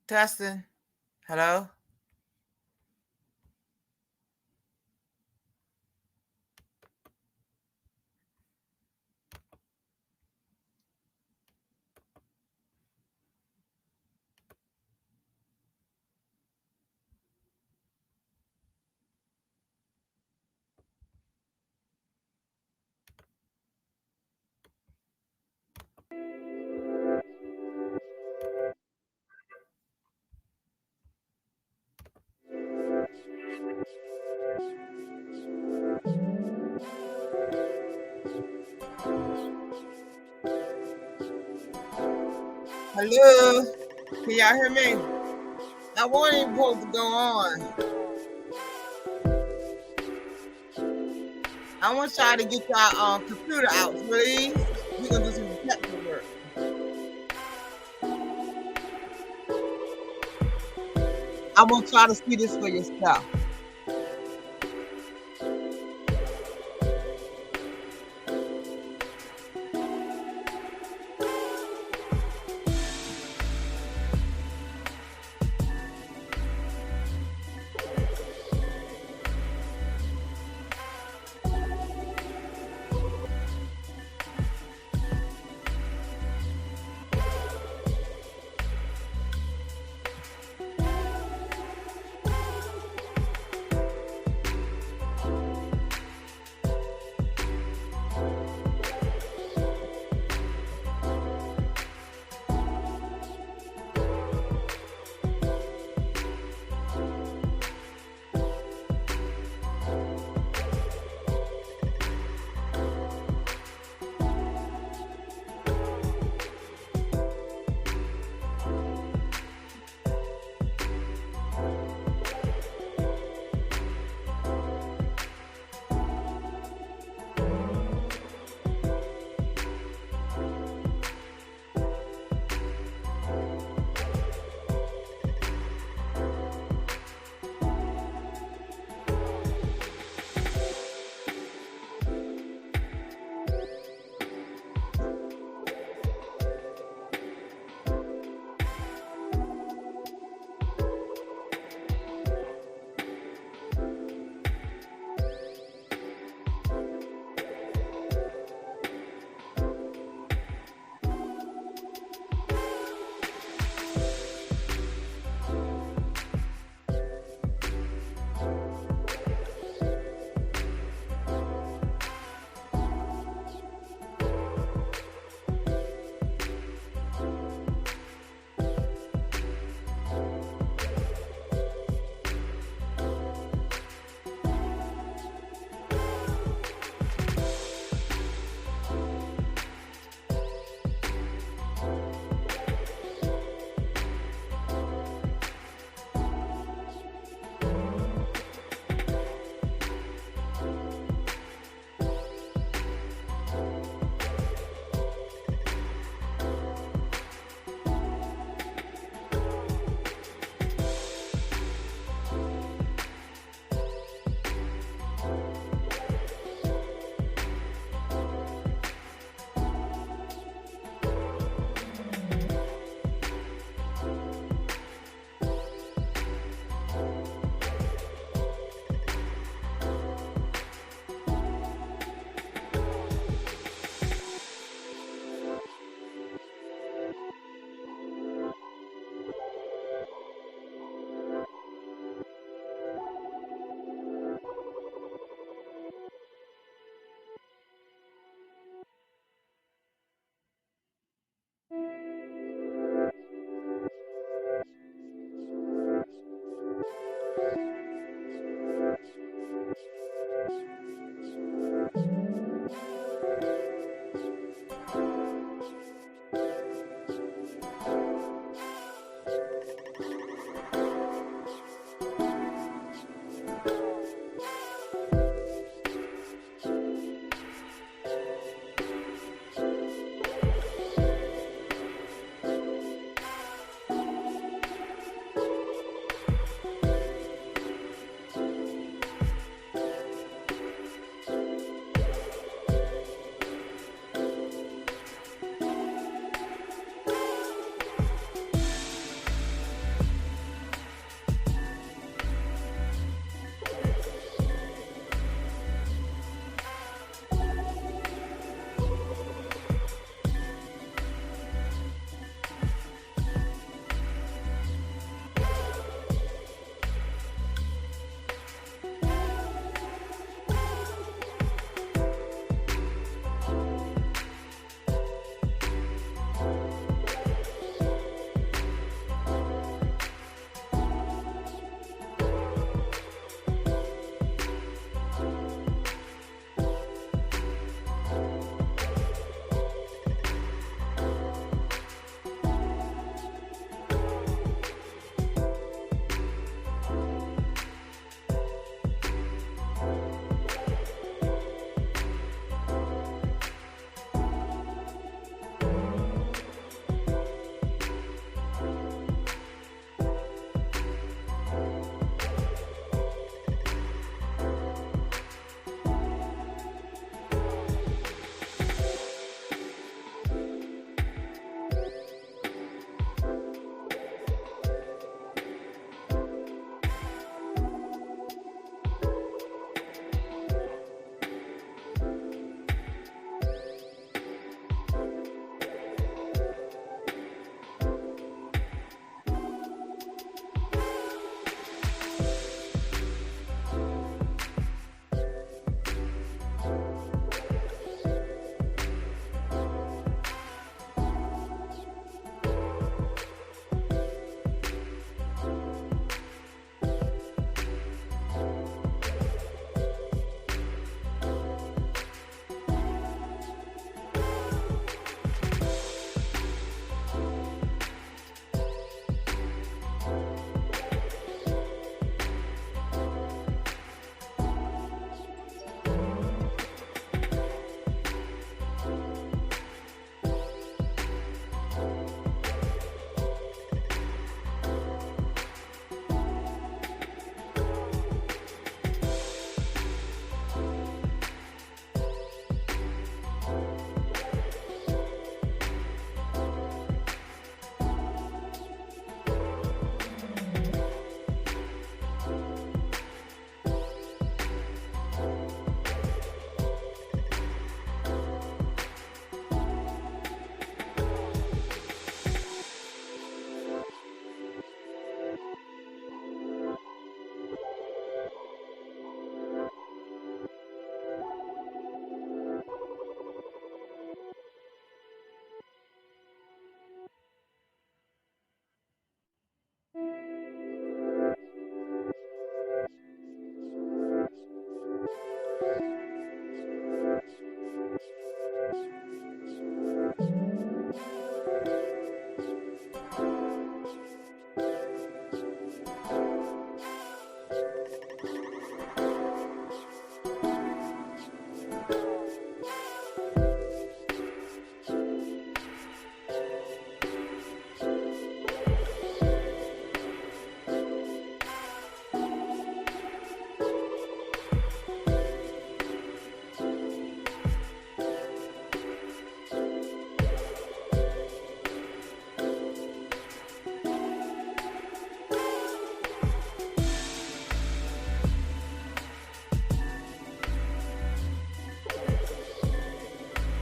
Testing. Hello? Hello? Can y'all hear me? I wasn't supposed to go on. I want y'all to get y'all computer out, please. We're gonna do some technical work. I want y'all to see this for yourself.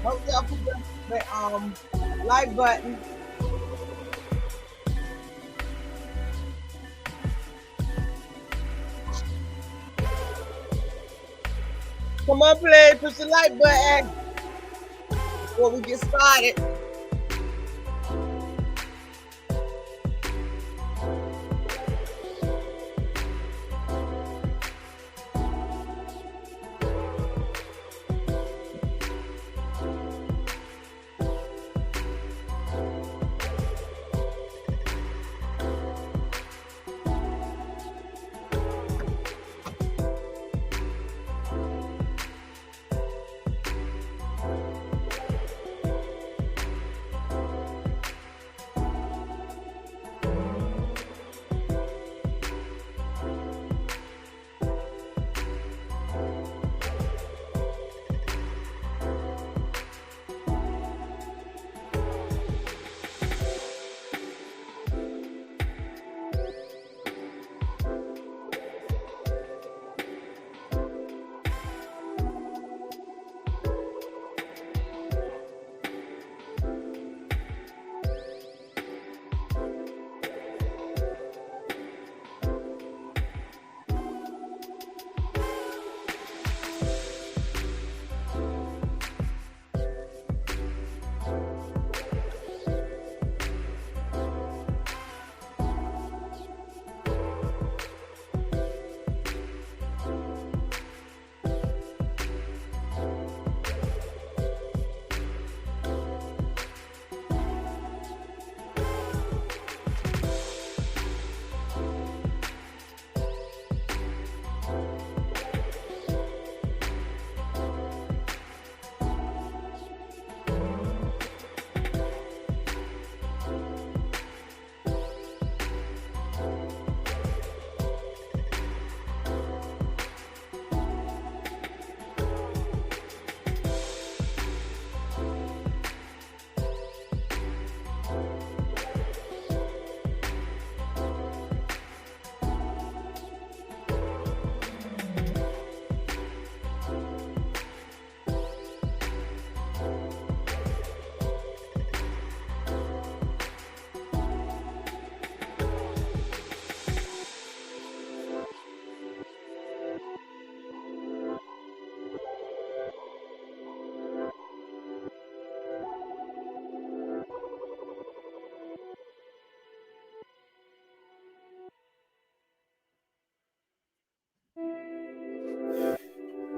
Hope y'all put the like button. Come on, play. Push the like button before we get started.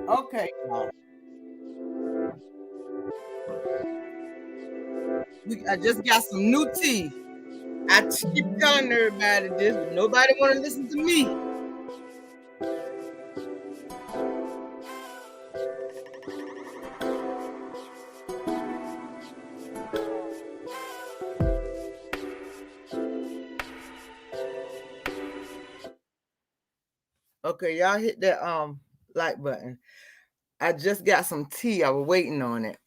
Okay, y'all. I just got some new tea. I keep telling everybody this, but nobody want to listen to me. Okay, y'all hit that like button. I just got some tea. I was waiting on it.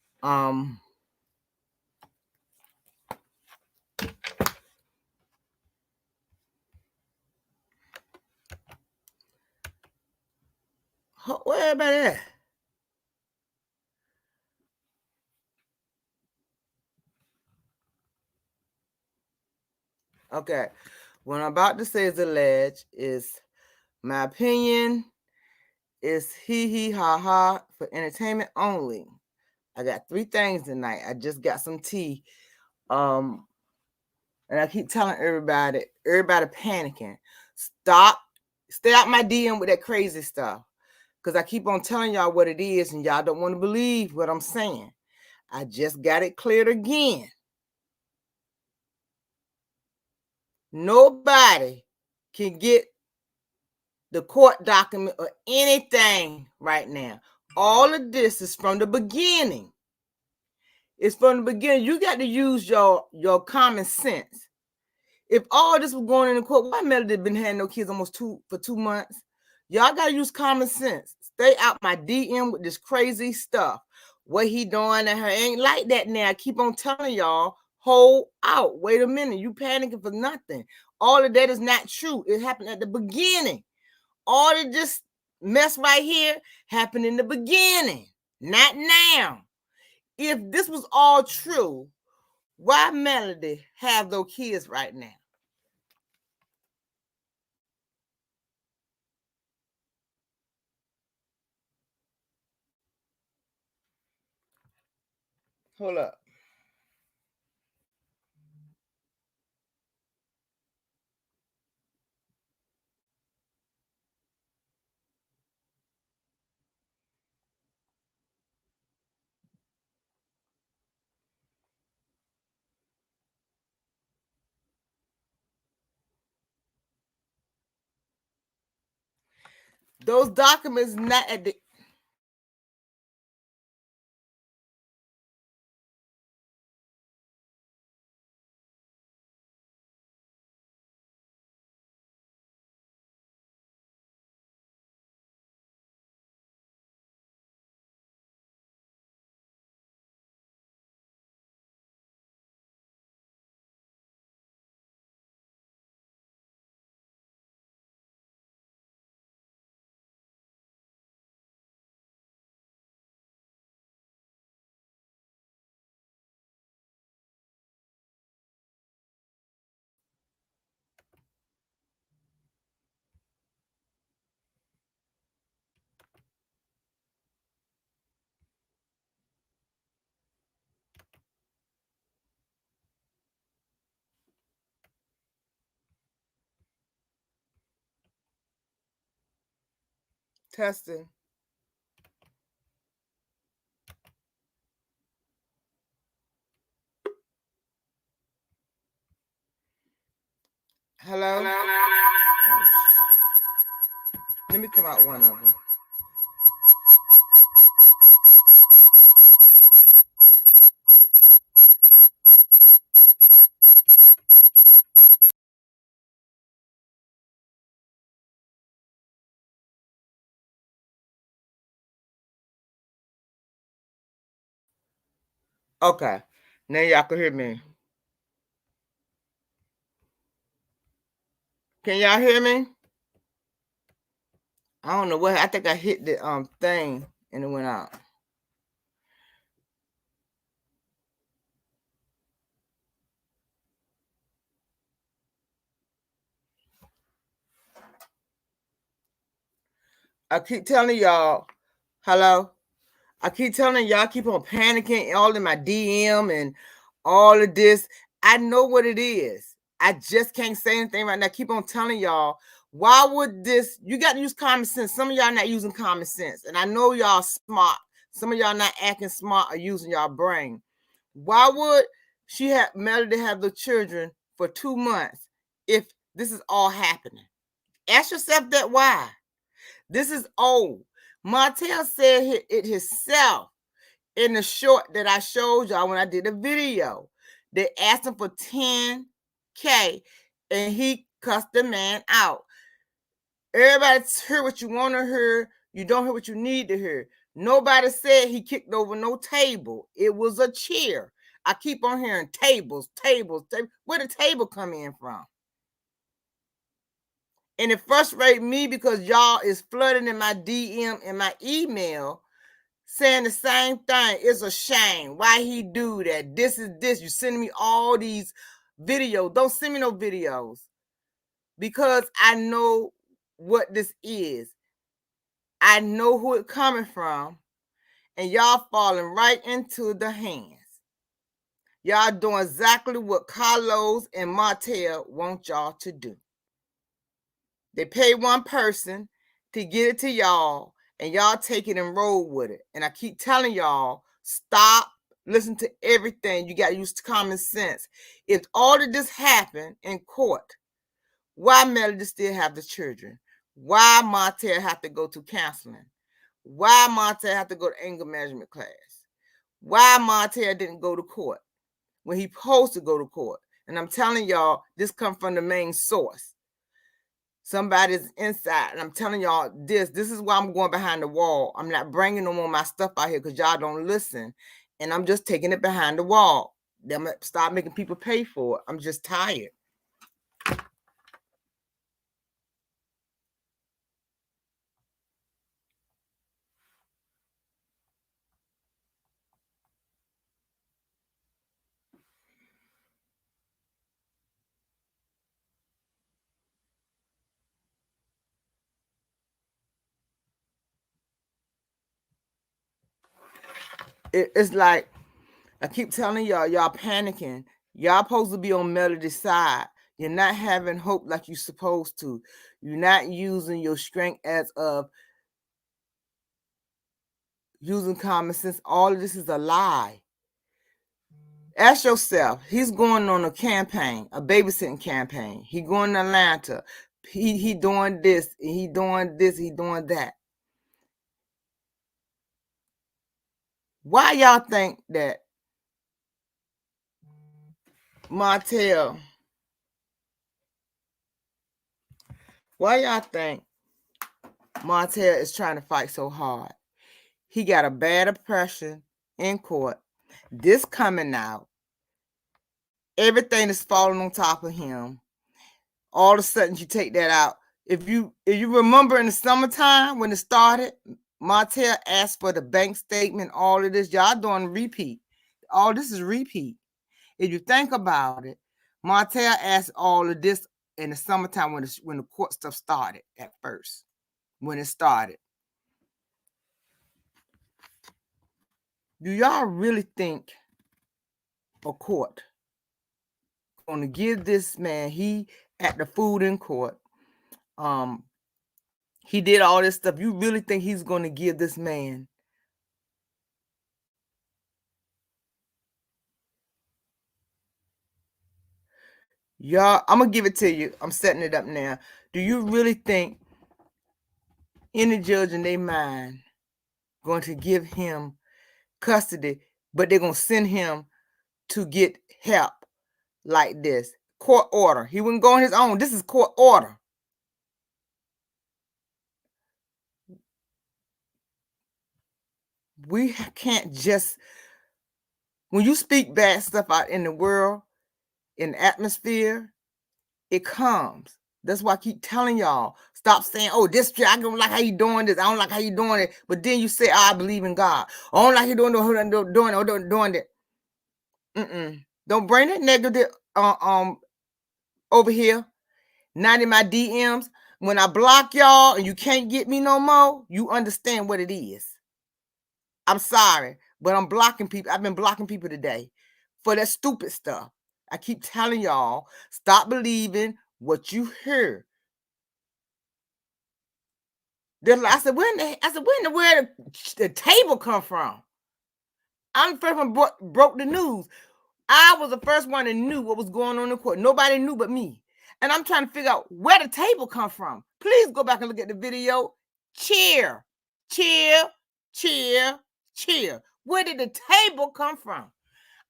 Where everybody at? Okay, what I'm about to say is alleged. Is my opinion. It's hee ha ha for entertainment only. I got 3 things tonight. I just got some tea. And I keep telling everybody panicking. Stay out my DM with that crazy stuff. Because I keep on telling y'all what it is and y'all don't want to believe what I'm saying. I just got it cleared again. Nobody can get the court document or anything right now. All of this is from the beginning. It's from the beginning. You got to use your common sense. If all this was going in the court, why Melody been having no kids for 2 months? Y'all got to use common sense. Stay out my DM with this crazy stuff. What he doing to her ain't like that now. I keep on telling y'all, hold out. Wait a minute. You panicking for nothing. All of that is not true. It happened at the beginning. All of this mess right here happened in the beginning, not now. if this was all true, why Melody have those kids right now? Hold up. Those documents not at the testing. Hello? Oh, let me come out one of them. Okay. Now y'all can hear me. Can y'all hear me? I don't know what. I think I hit the thing and it went out. I keep telling y'all, hello. I keep telling y'all, keep on panicking all in my DM and all of this. I know what it is. I just can't say anything right now. I keep on telling y'all, why would this? You got to use common sense. Some of y'all not using common sense, and I know y'all smart. Some of y'all not acting smart or using y'all brain. Why would she have Melody have the children for 2 months if this is all happening? Ask yourself that why. This is old. Martell said it himself in the short that I showed y'all when I did the video. They asked him for 10K and he cussed the man out. Everybody heard what you want to hear. You don't hear what you need to hear. Nobody said he kicked over no table. It was a chair. I keep on hearing tables. Where did the table come in from? And it frustrates me because y'all is flooding in my DM and my email saying the same thing. It's a shame. Why he do that? This is this. You sending me all these videos. Don't send me no videos because I know what this is. I know who it coming from, and y'all falling right into the hands. Y'all doing exactly what Carlos and Martell want y'all to do. They pay one person to get it to y'all, and y'all take it and roll with it. And I keep telling y'all, stop, listen to everything. You got to use common sense. If all of this happened in court, why Melody still have the children? Why Martell have to go to counseling? Why Martell have to go to anger management class? Why Martell didn't go to court when he supposed to go to court? And I'm telling y'all, this come from the main source. Somebody's inside, and I'm telling y'all this is why I'm going behind the wall. I'm not bringing no more of my stuff out here because y'all don't listen, and I'm just taking it behind the wall. I'm gonna start making people pay for it. I'm just tired. It's like I keep telling y'all panicking. Y'all supposed to be on Melody's side. You're not having hope like you're supposed to. You're not using your strength as of using common sense. All of this is a lie. Ask yourself, he's going on a campaign, a babysitting campaign. He going to Atlanta. He doing this, he doing this, he doing that. Why y'all think that Martell, why y'all think Martell is trying to fight so hard? He got a bad impression in court. This coming out. Everything is falling on top of him. All of a sudden, you take that out. If you remember in the summertime when it started, Martell asked for the bank statement, all of this. Y'all doing repeat. All this is repeat. If you think about it, Martell asked all of this in the summertime when the court stuff started at first, when it started. Do y'all really think a court going to give this man, he at the food in court, he did all this stuff. You really think he's going to give this man y'all? I'm going to give it to you. I'm setting it up now. Do you really think any judge in their mind going to give him custody, but they're going to send him to get help like this? Court order. He wouldn't go on his own. This is court order. We can't just, when you speak bad stuff out in the world, in the atmosphere, it comes. That's why I keep telling y'all, stop saying, oh, this, I don't like how you doing this. I don't like how you doing it. But then you say, oh, I believe in God. I don't like you doing that. Don't bring that negative over here. Not in my DMs. When I block y'all and you can't get me no more, you understand what it is. I'm sorry, but I'm blocking people. I've been blocking people today for that stupid stuff. I keep telling y'all, stop believing what you hear. I said, where in the world the table come from? I'm the first one broke the news. I was the first one that knew what was going on in court. Nobody knew but me. And I'm trying to figure out where the table come from. Please go back and look at the video. Cheer, cheer, cheer, cheer. Where did the table come from?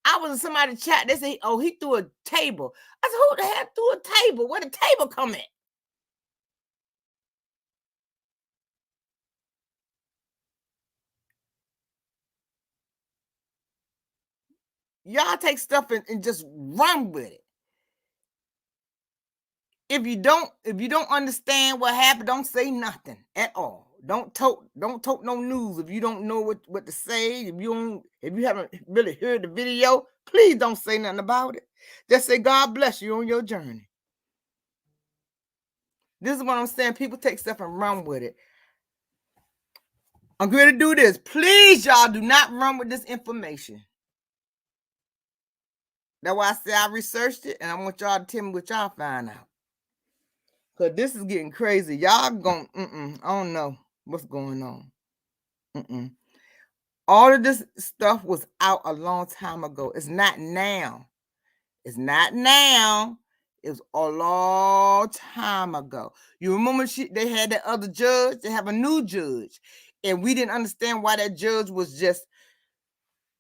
I was in somebody's chat. They say, oh, he threw a table. I said, who the hell threw a table? Where the table come at? Y'all take stuff and just run with it. If you don't understand what happened, don't say nothing at all. Don't tote no news if you don't know what to say. If you haven't really heard the video, please don't say nothing about it. Just say God bless you on your journey. This is what I'm saying. People take stuff and run with it. I'm going to do this. Please, y'all, do not run with this information. That's why I say I researched it, and I want y'all to tell me what y'all find out. Because this is getting crazy. Y'all going, I don't know what's going on. All of this stuff was out a long time ago. It's not now. It's not now. It was a long time ago. You remember they had that other judge? They have a new judge. And we didn't understand why that judge was just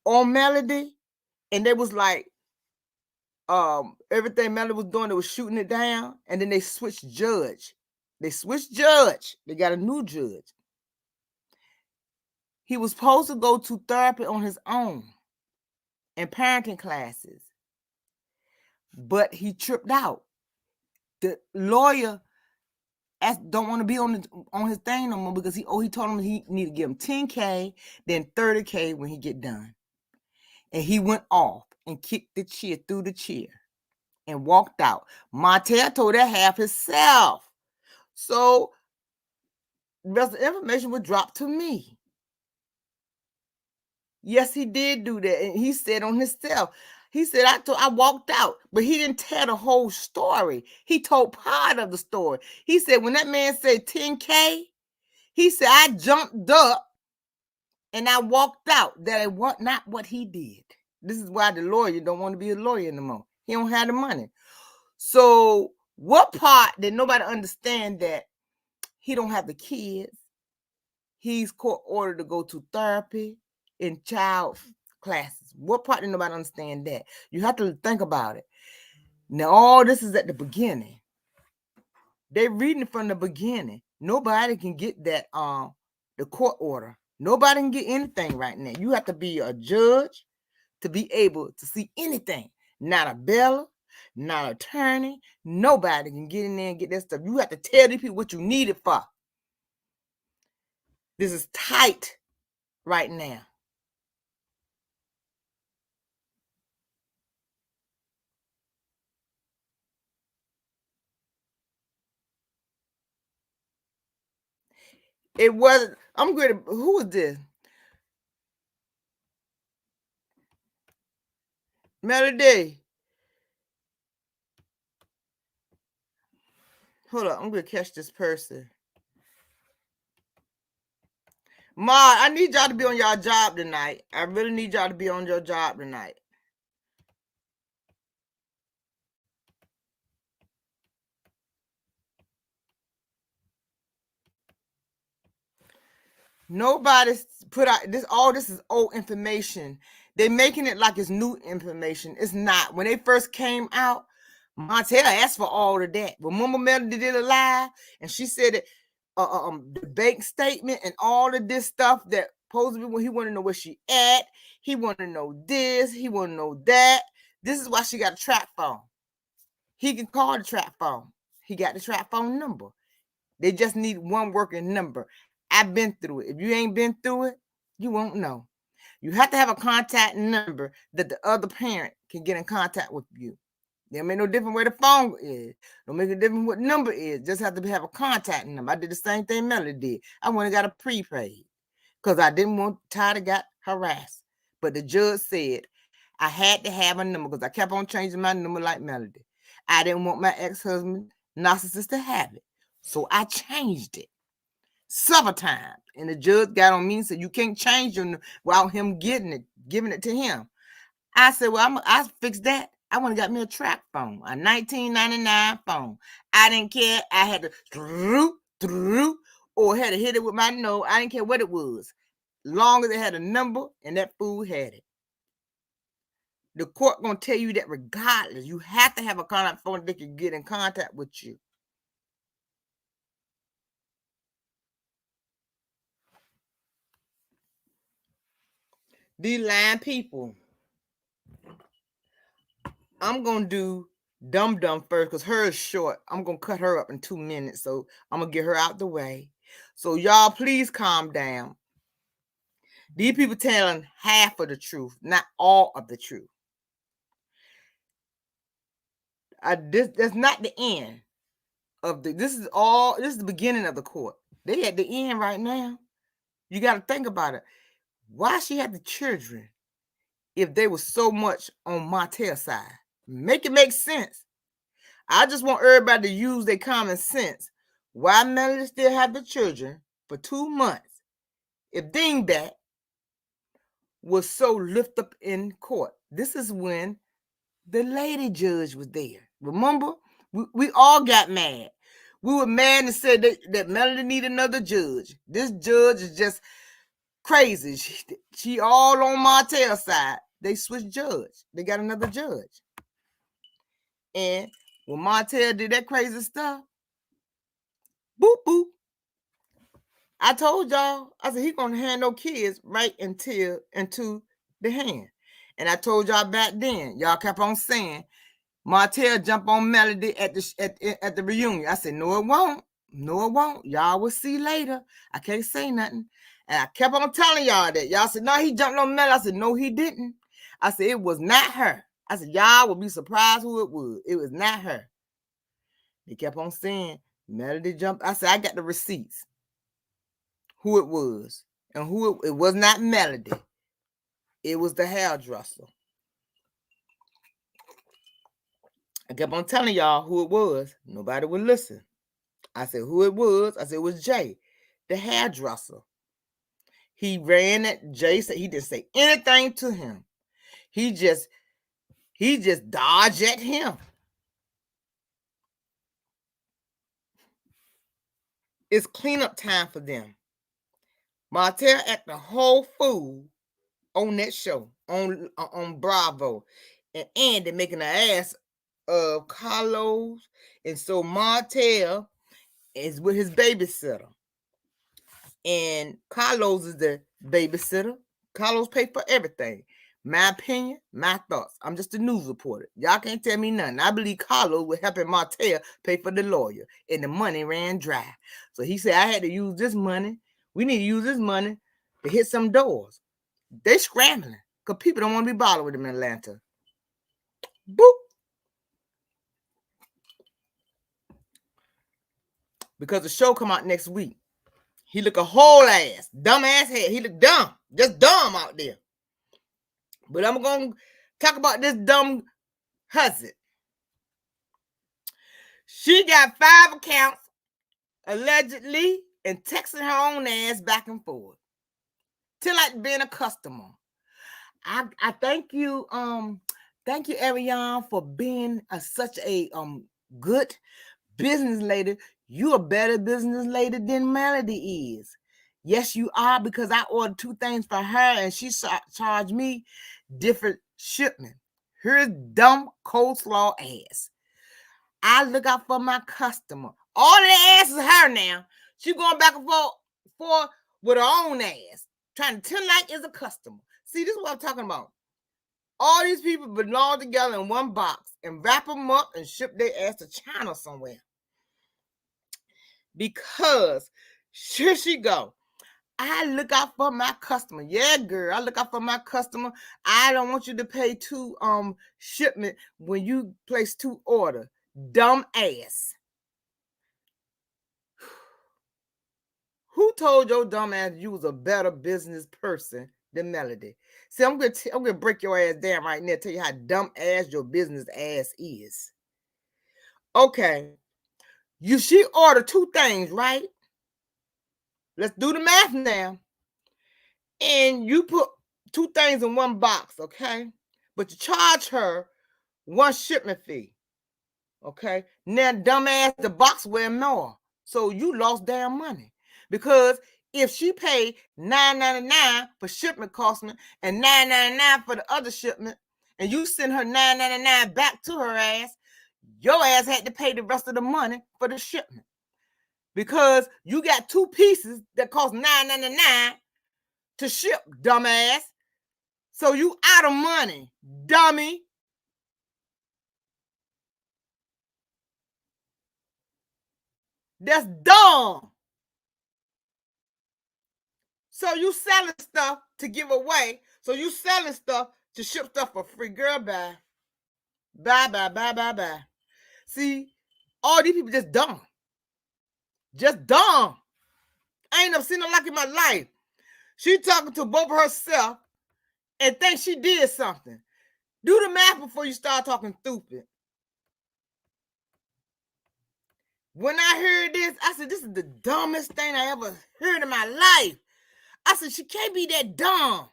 on Melody. And they was like, everything Melody was doing, they was shooting it down. And then they switched judge. They got a new judge. He was supposed to go to therapy on his own and parenting classes, but he tripped out. The lawyer don't want to be on his thing no more because he told him he need to give him $10K, then $30K when he get done. And he went off and kicked the chair through the chair and walked out. Martell told that half himself. So the rest of the information was dropped to me. Yes, he did do that. And he said on himself, he said, I walked out, but he didn't tell the whole story. He told part of the story. He said, when that man said 10K, he said, I jumped up and I walked out. That it was not what he did. This is why the lawyer don't want to be a lawyer anymore. He don't have the money. So what part did nobody understand that he don't have the kids? He's court ordered to go to therapy in child classes. What part did nobody understand that? You have to think about it. Now, all this is at the beginning. They're reading from the beginning. Nobody can get that the court order. Nobody can get anything right now. You have to be a judge to be able to see anything. Not a bailiff, not an attorney. Nobody can get in there and get that stuff. You have to tell these people what you need it for. This is tight right now. It wasn't. I'm good. Who was this? Melody. Hold up. I'm going to catch this person. Ma, I need y'all to be on y'all job tonight. I really need y'all to be on your job tonight. Nobody's put out this. All this is old information. They're making it like it's new information. It's not. When they first came out, Martell asked for all of that. Remember Melody did a live and she said that the bank statement and all of this stuff that supposedly when he wanted to know where she at, he wanted to know this, he wanted to know that. This is why she got a trap phone. He can call the trap phone. He got the trap phone number. They just need one working number. I've been through it. If you ain't been through it, you won't know. You have to have a contact number that the other parent can get in contact with you. It make no difference where the phone is. Don't make a difference what number is. Just have to have a contact number. I did the same thing Melody did. I went and got a prepaid because I didn't want Tyler got harassed. But the judge said I had to have a number because I kept on changing my number like Melody. I didn't want my ex-husband narcissist to have it. So I changed it several times. And the judge got on me and said, you can't change your number without him giving it to him. I said, well, I fixed that. I went and got me a track phone, a 1999 phone. I didn't care. I had to or had to hit it with my nose. I didn't care what it was. Long as it had a number and that fool had it. The court gonna tell you that regardless, you have to have a contact phone that can get in contact with you. These lying people. I'm gonna do Dum Dum first because her is short. I'm gonna cut her up in 2 minutes, so I'm gonna get her out the way. So y'all, please calm down. These people telling half of the truth, not all of the truth. That's not the end of the. This is the beginning of the court. They at the end right now. You got to think about it. Why she had the children if they were so much on Martell's side? Make it make sense. I just want everybody to use their common sense. Why Melody still have the children for 2 months if Dingbat was so lift up in court? This is when the lady judge was there. Remember? We all got mad. We were mad and said that Melody need another judge. This judge is just crazy. She all on Martell's side. They switched judge. They got another judge. And when Martell did that crazy stuff, boop, boop. I told y'all, I said, he gonna hand no kids right into the hand. And I told y'all back then, y'all kept on saying, Martell jump on Melody at the reunion. I said, no, it won't. No, it won't. Y'all will see later. I can't say nothing. And I kept on telling y'all that. Y'all said, no, he jumped on Melody. I said, no, he didn't. I said, it was not her. I said, y'all will be surprised who it was. It was not her. They kept on saying, Melody jumped. I said, I got the receipts. Who it was. And it was not Melody. It was the hairdresser. I kept on telling y'all who it was. Nobody would listen. I said who it was. I said it was Jay, the hairdresser. He ran at Jay. Said he didn't say anything to him. He just dodged at him. It's cleanup time for them. Martell acted a whole fool on that show, on Bravo. And Andy making an ass of Carlos. And so Martell is with his babysitter. And Carlos is the babysitter. Carlos paid for everything. My opinion, my thoughts. I'm just a news reporter. Y'all can't tell me nothing. I believe Carlos was helping Martell pay for the lawyer, and the money ran dry. So he said, I had to use this money. We need to use this money to hit some doors. They scrambling because people don't want to be bothered with them in Atlanta. Boop. Because the show come out next week. He look a whole ass, dumb ass head. He look dumb, just dumb out there. But I'm going to talk about this dumb hussy. She got 5 accounts, allegedly, and texting her own ass back and forth. Till like being a customer. I thank you, Arionne, for being such a good business lady. You a better business lady than Melody is. Yes, you are, because I ordered 2 things for her and she charged me different shipment. Here's dumb coleslaw ass. I look out for my customer. All the ass is her now. She going back and forth with her own ass, trying to tell like is a customer. See, this is what I'm talking about. All these people belong together in one box and wrap them up and ship their ass to China somewhere. Because here she go. I look out for my customer. Yeah, girl, I look out for my customer. I don't want you to pay 2 shipment when you place 2 order. Dumb ass. Who told your dumb ass you was a better business person than Melody? See, I'm gonna break your ass down right now, tell you how dumb ass your business ass is. Okay. She ordered 2 things, right? Let's do the math now. And you put 2 things in one box, okay? But you charge her 1 shipment fee. Okay. Now, dumbass, the box weigh more. So you lost damn money. Because if she paid $9.99 for shipment costing and $9.99 for the other shipment, and you send her $9.99 back to her ass, your ass had to pay the rest of the money for the shipment. Because you got 2 pieces that cost $9.99 to ship, dumbass. So you out of money, dummy. That's dumb. So you selling stuff to give away. So you selling stuff to ship stuff for free. Girl, bye. Bye. See, all these people just dumb. Just dumb. I ain't never seen no like in my life. She talking to both herself and think she did something. Do the math before you start talking stupid. When I heard this, I said, this is the dumbest thing I ever heard in my life. I said, she can't be that dumb.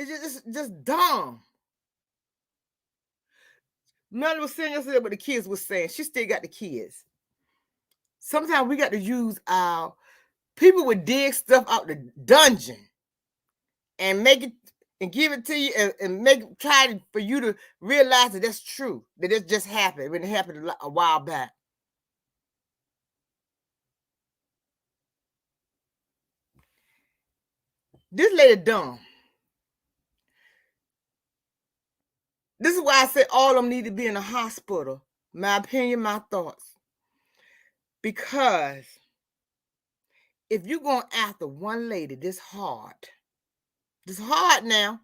It's just dumb. Melody was saying yesterday what the kids was saying. She still got the kids. Sometimes we got to use our people would dig stuff out the dungeon and make it and give it to you and try for you to realize that that's true, that it just happened when it happened a while back. This lady dumb. This is why I say all of them need to be in a hospital. My opinion, my thoughts. Because if you're going after one lady this hard now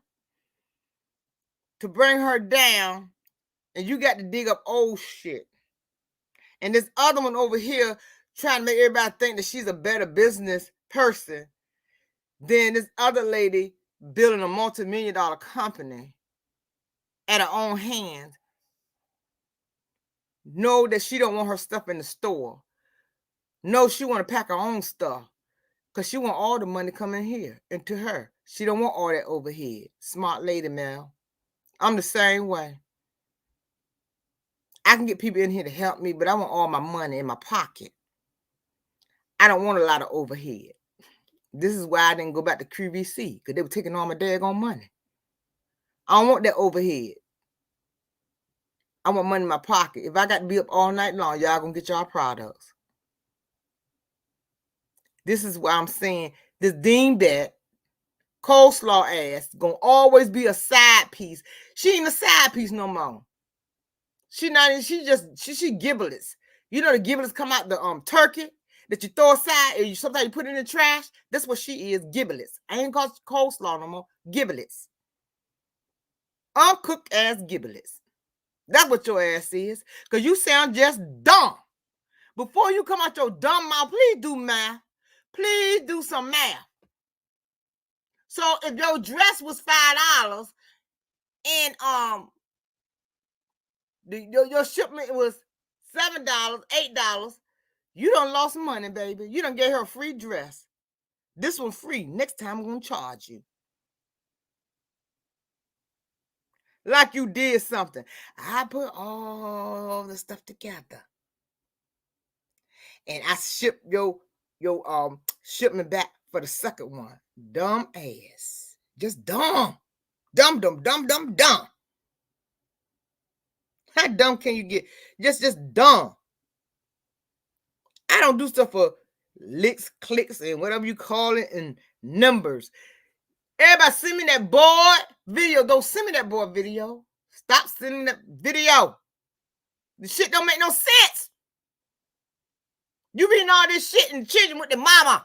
to bring her down, and you got to dig up old shit. And this other one over here trying to make everybody think that she's a better business person than this other lady building a multi-million-dollar company at her own hands. Know that she don't want her stuff in the store. Know she want to pack her own stuff because she want all the money coming here into her. She don't want all that overhead. Smart lady, man. I'm the same way. I can get people in here to help me, but I want all my money in my pocket. I don't want a lot of overhead. This is why I didn't go back to QVC, because they were taking all my daggone money. I don't want that overhead. I want money in my pocket. If I got to be up all night long, y'all gonna get y'all products. This is why I'm saying this dingbat, coleslaw ass, gonna always be a side piece. She ain't a side piece no more. She giblets. You know the giblets come out the turkey that you throw aside and sometimes you put it in the trash. That's what she is, giblets. I ain't called coleslaw no more. Giblets. Uncooked ass giblets. That's what your ass is. Because you sound just dumb. Before you come out your dumb mouth, please do math. Please do some math. So if your dress was $5 and your shipment was $7, $8, you done lost money, baby. You done gave her a free dress. This one free. Next time I'm gonna charge you. Like you did something. I put all the stuff together. And I shipped your shipment back for the second one. Dumb ass. Just dumb. Dumb. How dumb can you get? Just dumb. I don't do stuff for licks, clicks, and whatever you call it, and numbers. Everybody send me that board video. Don't send me that board video. Stop sending that video. The shit don't make no sense. You reading all this shit and children with the mama.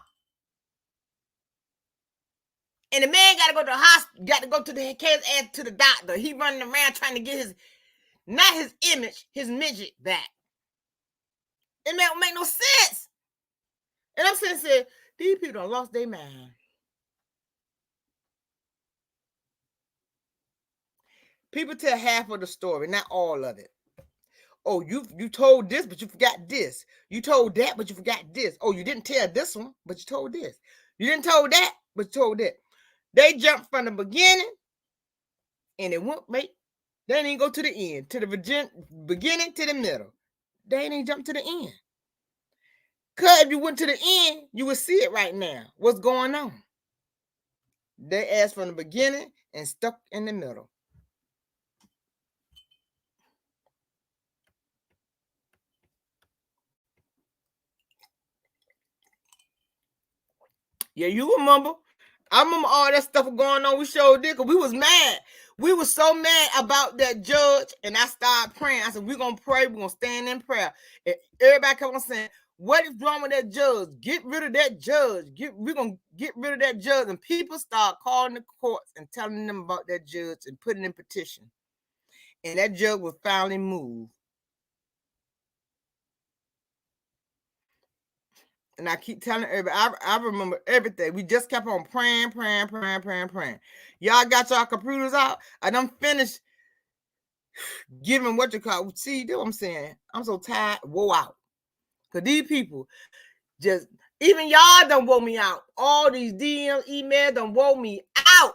And the man got to go to the hospital, got to go to the case and to the doctor. He running around trying to get not his image, his midget back. It don't make no sense. And I'm saying, these people done lost their mind. People tell half of the story, not all of it. Oh, you told this, but you forgot this. You told that, but you forgot this. Oh, you didn't tell this one, but you told this. You didn't told that, but you told that. They jumped from the beginning, and it won't make. They didn't go to the end, to the beginning to the middle. They didn't jump to the end. Because if you went to the end, you would see it right now. What's going on? They asked from the beginning and stuck in the middle. Yeah, you remember. I remember all that stuff going on. We showed it because we was mad. We were so mad about that judge, and I started praying. I said, we're going to pray. We're going to stand in prayer. And everybody kept on saying, what is wrong with that judge? Get rid of that judge. We're going to get rid of that judge. And people start calling the courts and telling them about that judge and putting in petition. And that judge was finally moved. And I keep telling everybody, I remember everything. We just kept on praying. Y'all got y'all computers out? I done finished giving what you call. See, that's what I'm saying. I'm so tired, woe out. Because these people just, even y'all done woe me out. All these DM emails done woe me out.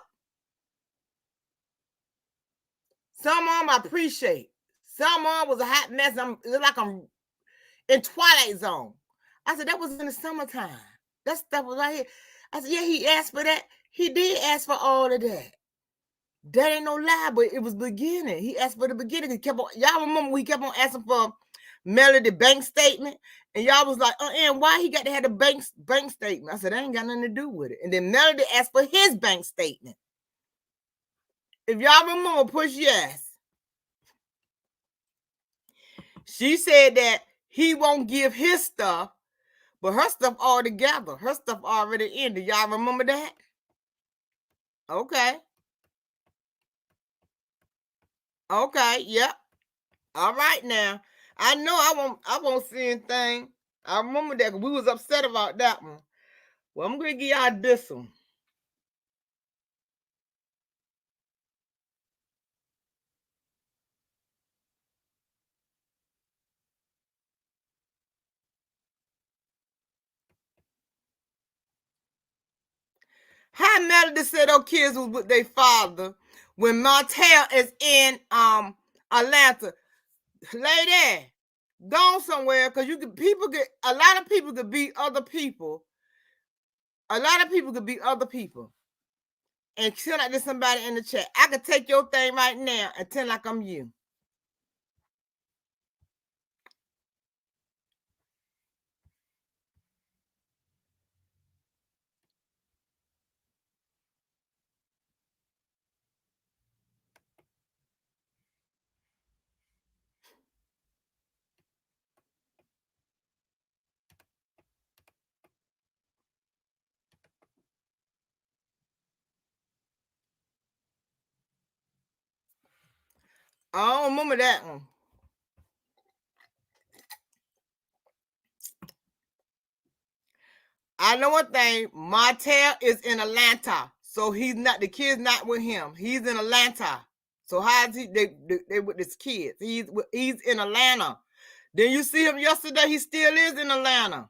Some of them I appreciate. Some of them was a hot mess. It's like I'm in Twilight Zone. I said, that was in the summertime. That stuff was right here. I said, yeah, he asked for that. He did ask for all of that. That ain't no lie, but it was beginning. He asked for the beginning. He kept on, y'all remember we kept on asking for Melody bank statement And y'all was like, and why he got to have the bank statement? I said, that ain't got nothing to do with it. And then Melody asked for his bank statement. If y'all remember, push yes. She said that he won't give his stuff, but her stuff all together. Her stuff already in. Do y'all remember that? Okay. Okay, yep. All right now. I know I won't see anything. I remember that we was upset about that one. Well, I'm gonna give y'all this one. How Melody said her kids was with their father when Martell is in Atlanta. Lady, go somewhere, because a lot of people could be other people. A lot of people could be other people. And send out to somebody in the chat. I could take your thing right now and tell like I'm you. I don't remember that one. I know one thing. Martell is in Atlanta, so the kid's not with him. He's in Atlanta. So how is he? They with his kids. He's in Atlanta. Then you see him yesterday. He still is in Atlanta.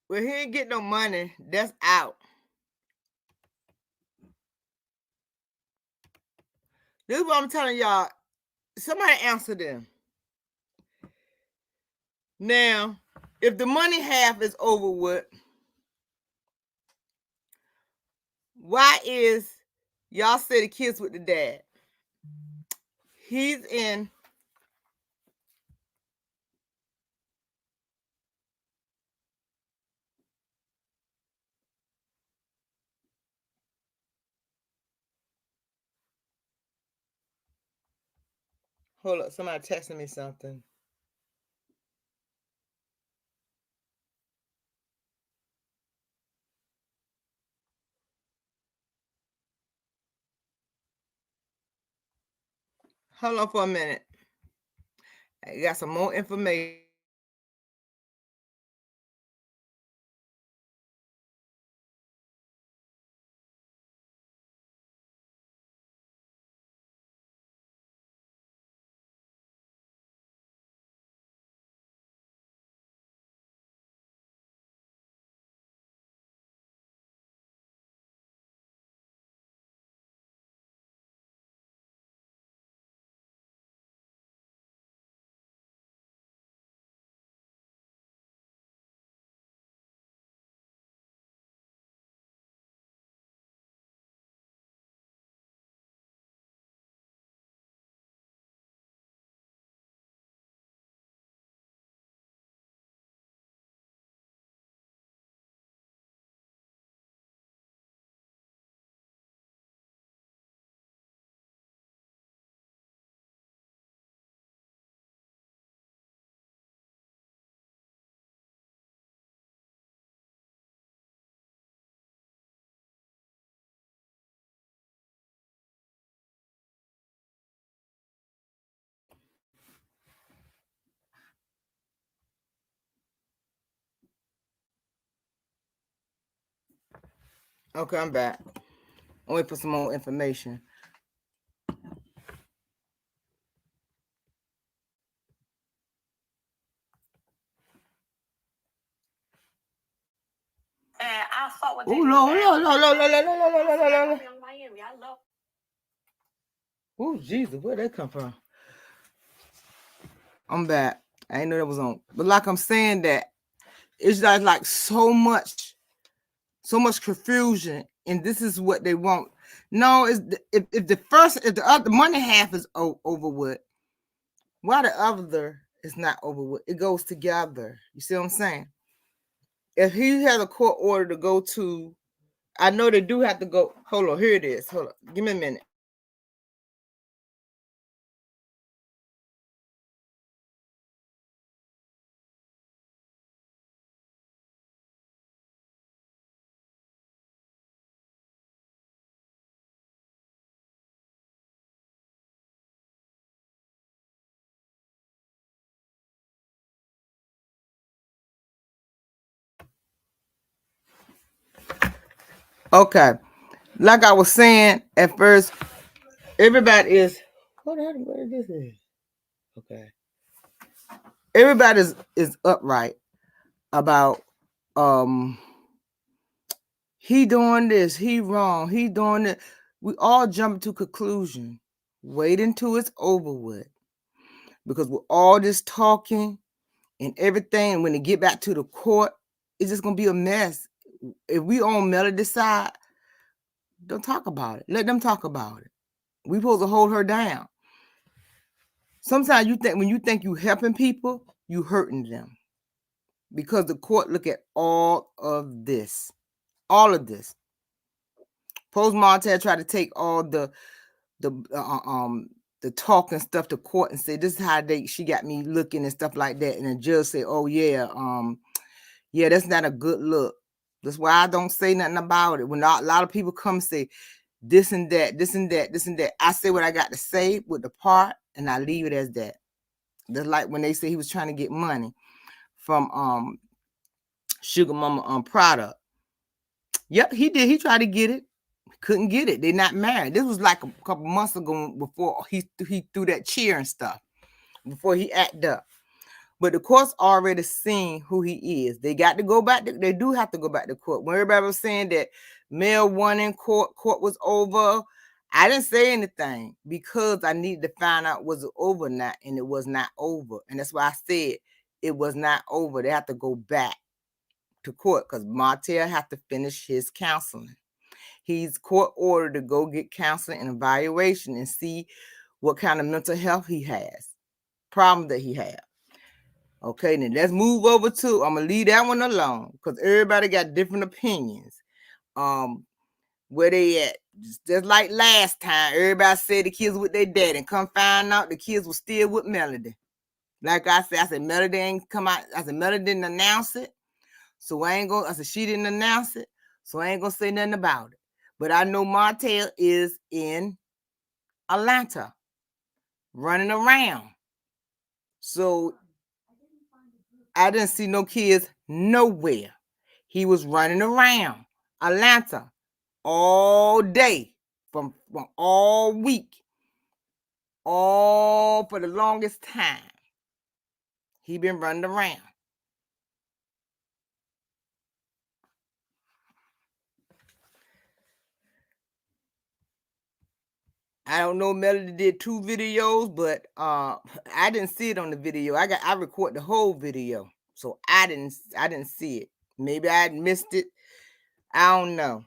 Well, he ain't get no money. That's out. This is what I'm telling y'all. Somebody answer them. Now, if the money half is over with, why is y'all say the kids with the dad? He's in. Hold up, somebody texting me something. Hold on for a minute. I got some more information. Okay, I'm back. I'm waiting for some more information. I fought with Oh, Lord. Oh, Jesus, where'd that come from? I'm back. I didn't know that was on. But like I'm saying, that it's like so much confusion, and this is what they want. No, if the other money half is over with, why the other is not over with? It goes together. You see what I'm saying? If he has a court order to go to, I know they do have to go. Hold on, here it is. Hold on, give me a minute. Okay, like I was saying at first, everybody is. What this is? Okay, everybody is upright about he doing this, he wrong, he doing it. We all jump to conclusion. Wait until it's over with, because with all this talking and everything, when they get back to the court, it's just gonna be a mess. If we on Melody's side, don't talk about it. Let them talk about it. We supposed to hold her down. Sometimes when you think you helping people, you hurting them, because the court look at all of this. All of this. Post Martell tried to take all the talk and stuff to court and say, this is how she got me looking and stuff like that. And the judge say, oh yeah, yeah, that's not a good look. That's why I don't say nothing about it. When a lot of people come and say this and that, this and that, this and that, I say what I got to say with the part, and I leave it as that. That's like when they say he was trying to get money from Sugar Mama product. Yep, he did. He tried to get it. Couldn't get it. They're not married. This was like a couple months ago, before he threw that cheer and stuff, before he acted up. But the court's already seen who he is. They got to go back. They do have to go back to court. When everybody was saying that Mel won in court was over, I didn't say anything, because I needed to find out was it over or not, and it was not over. And that's why I said it was not over. They have to go back to court, because Martell have to finish his counseling. He's court ordered to go get counseling and evaluation and see what kind of mental health he has, problem that he has. Okay, then let's move over to, I'm going to leave that one alone, because everybody got different opinions. Where they at? Just like last time, everybody said the kids with their dad, and come find out the kids were still with Melody. Like I said Melody ain't come out. I said Melody didn't announce it, so I said she didn't announce it, so I ain't gonna say nothing about it. But I know Martell is in Atlanta, running around. So I didn't see no kids nowhere. He was running around Atlanta all day, from all week, all for the longest time. He been running around. I don't know, Melody did 2 videos, but I didn't see it on the video. I record the whole video, so I didn't see it. Maybe I missed it. I don't know.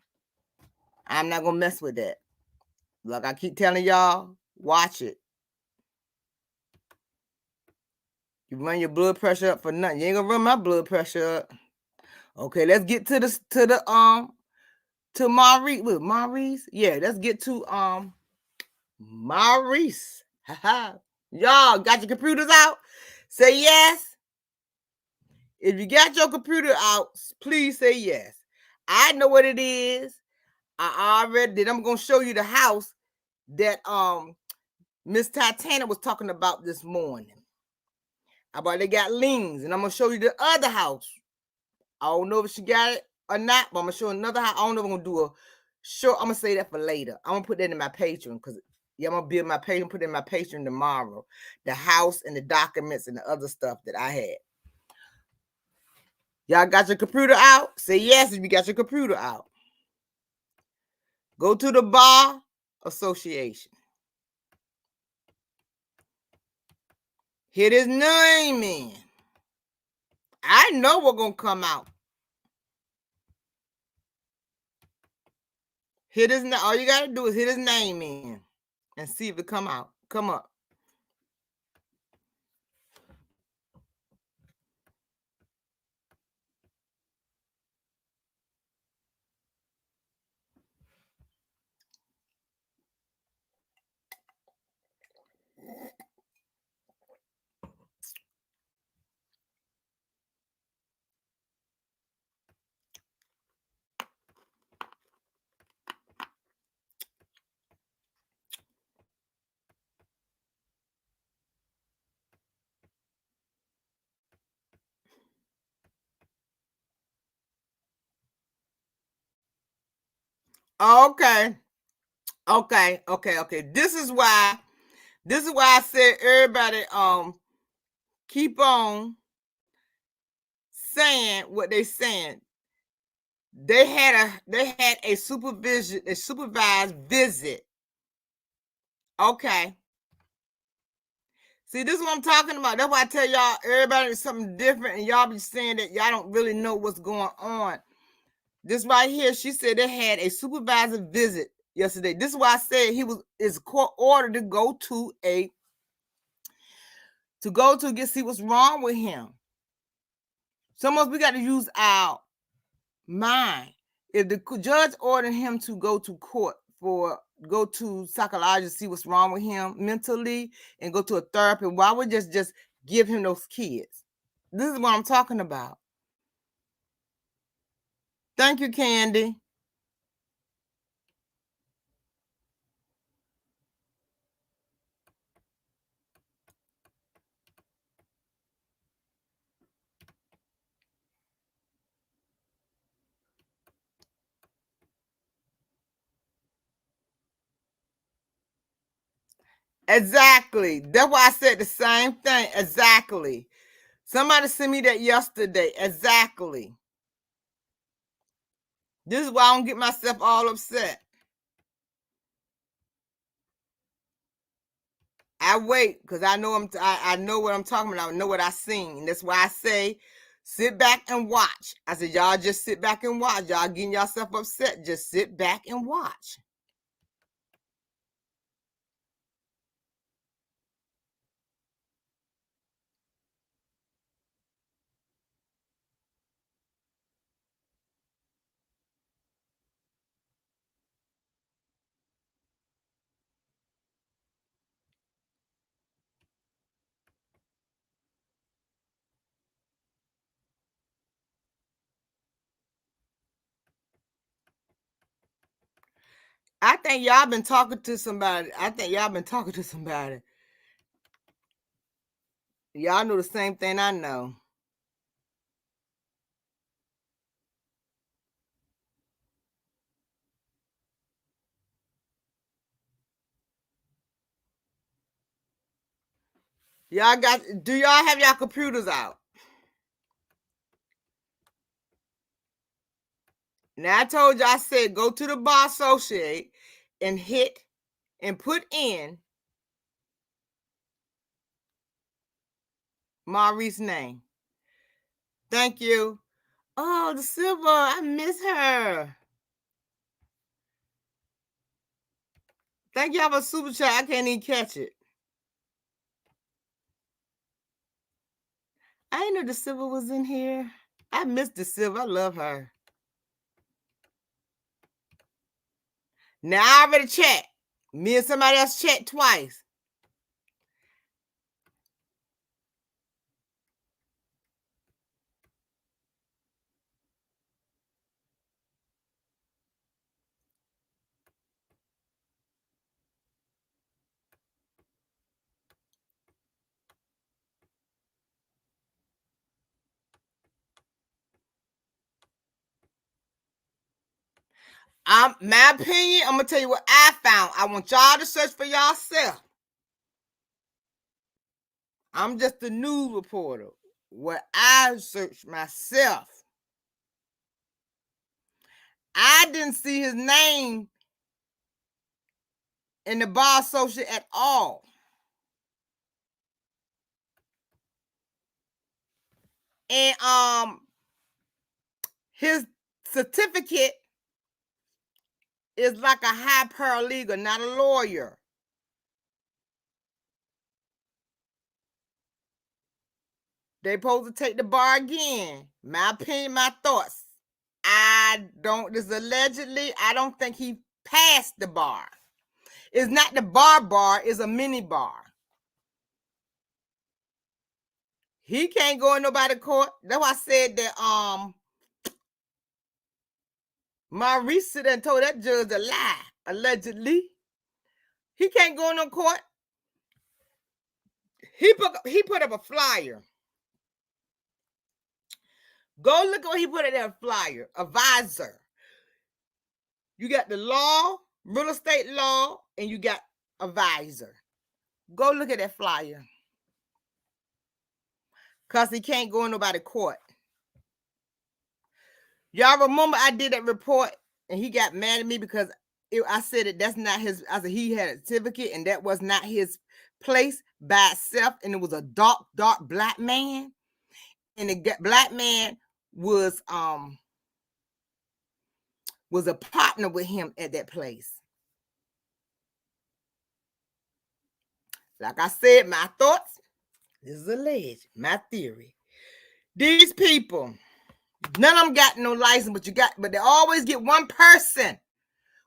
I'm not gonna mess with that. Like I keep telling y'all, watch it. You run your blood pressure up for nothing. You ain't gonna run my blood pressure up. Okay, let's get to Maurice. With Maurice, yeah, let's get to Maurice. Y'all got your computers out? Say yes. If you got your computer out, please say yes. I know what it is. I already did. I'm gonna show you the house that Miss Titania was talking about this morning. About they got liens, and I'm gonna show you the other house. I don't know if she got it or not, but I'm gonna show another house. I don't know if I'm gonna do a short. I'm gonna say that for later. I'm gonna put that in my Patreon because I'm gonna build my Patreon, put it in my Patreon tomorrow. The house and the documents and the other stuff that I had. Y'all got your computer out? Say yes if you got your computer out. Go to the Bar Association. Hit his name in. I know what's gonna come out. Hit his name. All you gotta do is hit his name in and see if it come out. Come up. Okay. This is why I said everybody keep on saying what they saying. They had a supervised visit. Okay. See, this is what I'm talking about. That's why I tell y'all everybody is something different, and y'all be saying that y'all don't really know what's going on. This right here, she said they had a supervisor visit yesterday. This is why I said is court ordered to go to see what's wrong with him. Sometimes we got to use our mind. If the judge ordered him to go to court go to psychologist, see what's wrong with him mentally, and go to a therapist, why would just give him those kids? This is what I'm talking about. Thank you, Candy. Exactly. That's why I said the same thing. Exactly. Somebody sent me that yesterday. Exactly. This is why I don't get myself all upset. I wait because I know I know what I'm talking about. I know what I seen. That's why I say sit back and watch. I said, y'all just sit back and watch. Y'all getting yourself upset. Just sit back and watch. I think y'all been talking to somebody. Y'all know the same thing I know. Do y'all have y'all computers out? Now I told you, I said go to the Bar Associate and hit and put in Maurice's name. Thank you. Oh, the silver, I miss her. Thank y'all for super chat. I can't even catch it. I didn't know the silver was in here. I missed the silver. I love her. Now I already checked. Me and somebody else checked twice. My opinion, I'm going to tell you what I found. I want y'all to search for yourself. I'm just a news reporter. What I searched myself. I didn't see his name in the bar association at all. And his certificate is like a high paralegal, not a lawyer. They supposed to take the bar again. My opinion, my thoughts. This allegedly, I don't think he passed the bar. It's not the bar, it's a mini bar. He can't go in nobody's court. That's why I said that Maurice and told that judge a lie, allegedly. He can't go in no court. He put up a flyer. Go look at what he put in that flyer. Advisor. You got the law, real estate law, and you got advisor. Go look at that flyer. Because he can't go in nobody's court. Y'all remember I did that report and he got mad at me because I said that that's not his. I said he had a certificate and that was not his place by itself. And it was a dark black man. And the black man was a partner with him at that place. Like I said, my thoughts, this is alleged, my theory. These people, none of them got no license, but they always get one person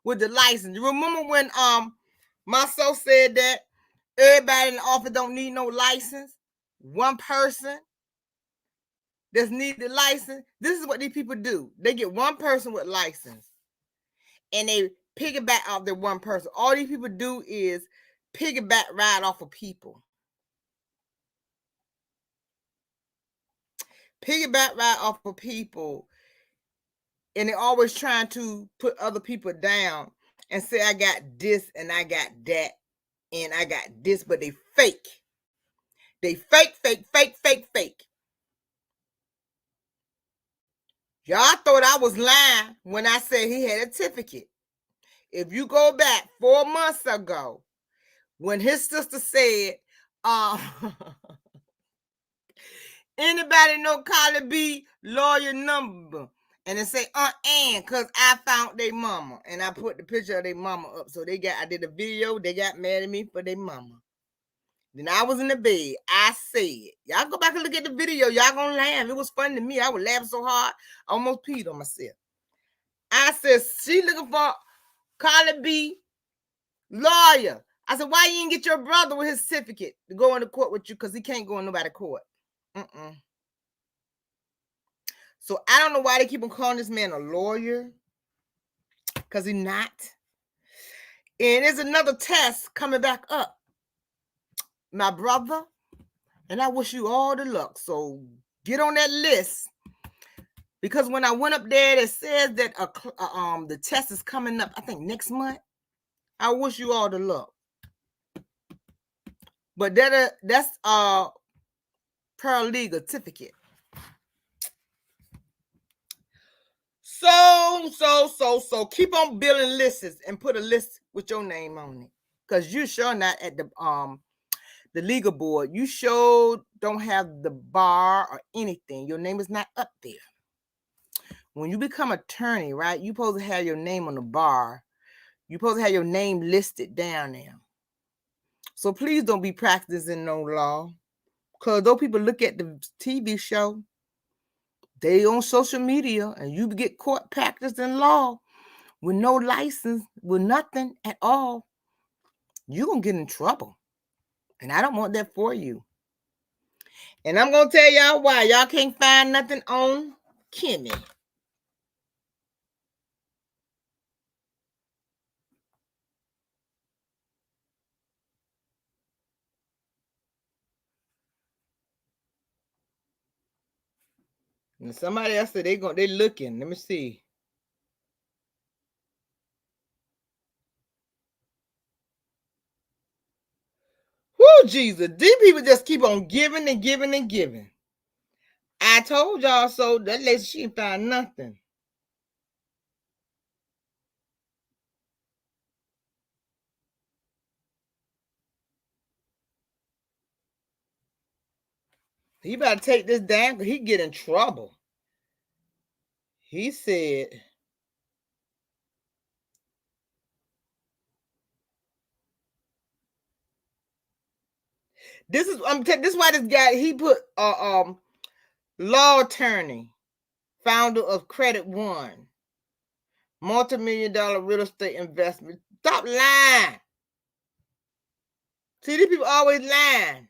with the license. You remember when Martell said that everybody in the office don't need no license? One person that's need the license. This is what these people do. They get one person with license and they piggyback off their one person. All these people do is piggyback right off of people. Piggyback right off of people. And they're always trying to put other people down and say, I got this and I got that and I got this, but they fake. They fake. Y'all thought I was lying when I said he had a certificate. If you go back 4 months ago, when his sister said, anybody know Carly B lawyer number? And they say, Ann, because I found their mama. And I put the picture of their mama up. So I did a video. They got mad at me for their mama. Then I was in the bed. I said, y'all go back and look at the video. Y'all gonna laugh. It was funny to me. I was laughing so hard, I almost peed on myself. I said, she looking for Carly B lawyer. I said, why you didn't get your brother with his certificate to go into court with you? Because he can't go in nobody's court. So I don't know why they keep on calling this man a lawyer. Because he's not. And there's another test coming back up. My brother, and I wish you all the luck. So get on that list. Because when I went up there, it says that the test is coming up, I think, next month. I wish you all the luck. But that's paralegal certificate. So keep on building lists and put a list with your name on it. Because you sure not at the legal board. You sure don't have the bar or anything. Your name is not up there. When you become attorney, right, you're supposed to have your name on the bar. You're supposed to have your name listed down there. So please don't be practicing no law. Because those people look at the TV show, they on social media, and you get caught practicing law with no license, with nothing at all, you're going to get in trouble. And I don't want that for you. And I'm going to tell y'all why. Y'all can't find nothing on Kimmy. And somebody else said they looking. Let me see. Jesus. These people just keep on giving and giving and giving. I told y'all so. That lady, she ain't found nothing. He better take this down because he get in trouble. He said, this is why this guy, he put law attorney, founder of Credit One, multi-million-dollar real estate investment. Stop lying. See, these people always lying.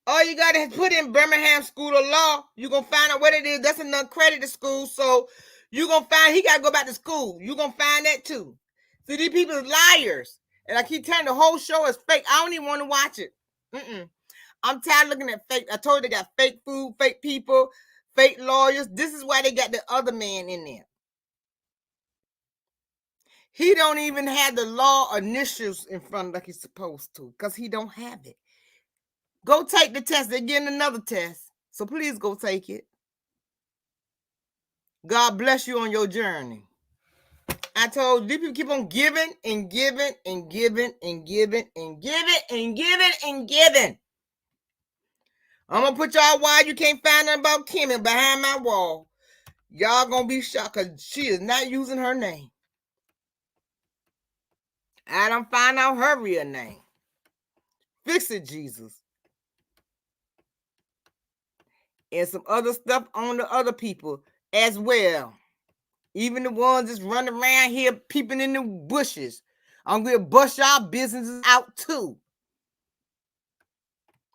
All you got to put in Birmingham School of Law. You're going to find out what it is. That's an uncredited school. So you're going to find he got to go back to school. You're going to find that too. See, these people are liars. And I keep telling the whole show is fake. I don't even want to watch it. I'm tired of looking at fake. I told you they got fake food, fake people, fake lawyers. This is why they got the other man in there. He don't even have the law initials in front like he's supposed to because he don't have it. Go take the test. They're getting another test. So please go take it. God bless you on your journey. I told you, people keep on giving and giving and giving and giving and giving and giving and giving. I'm going to put y'all why you can't find nothing about Kimmy behind my wall. Y'all going to be shocked because she is not using her name. I don't find out her real name. Fix it, Jesus. And some other stuff on the other people as well. Even the ones that's running around here peeping in the bushes. I'm going to bust y'all businesses out too.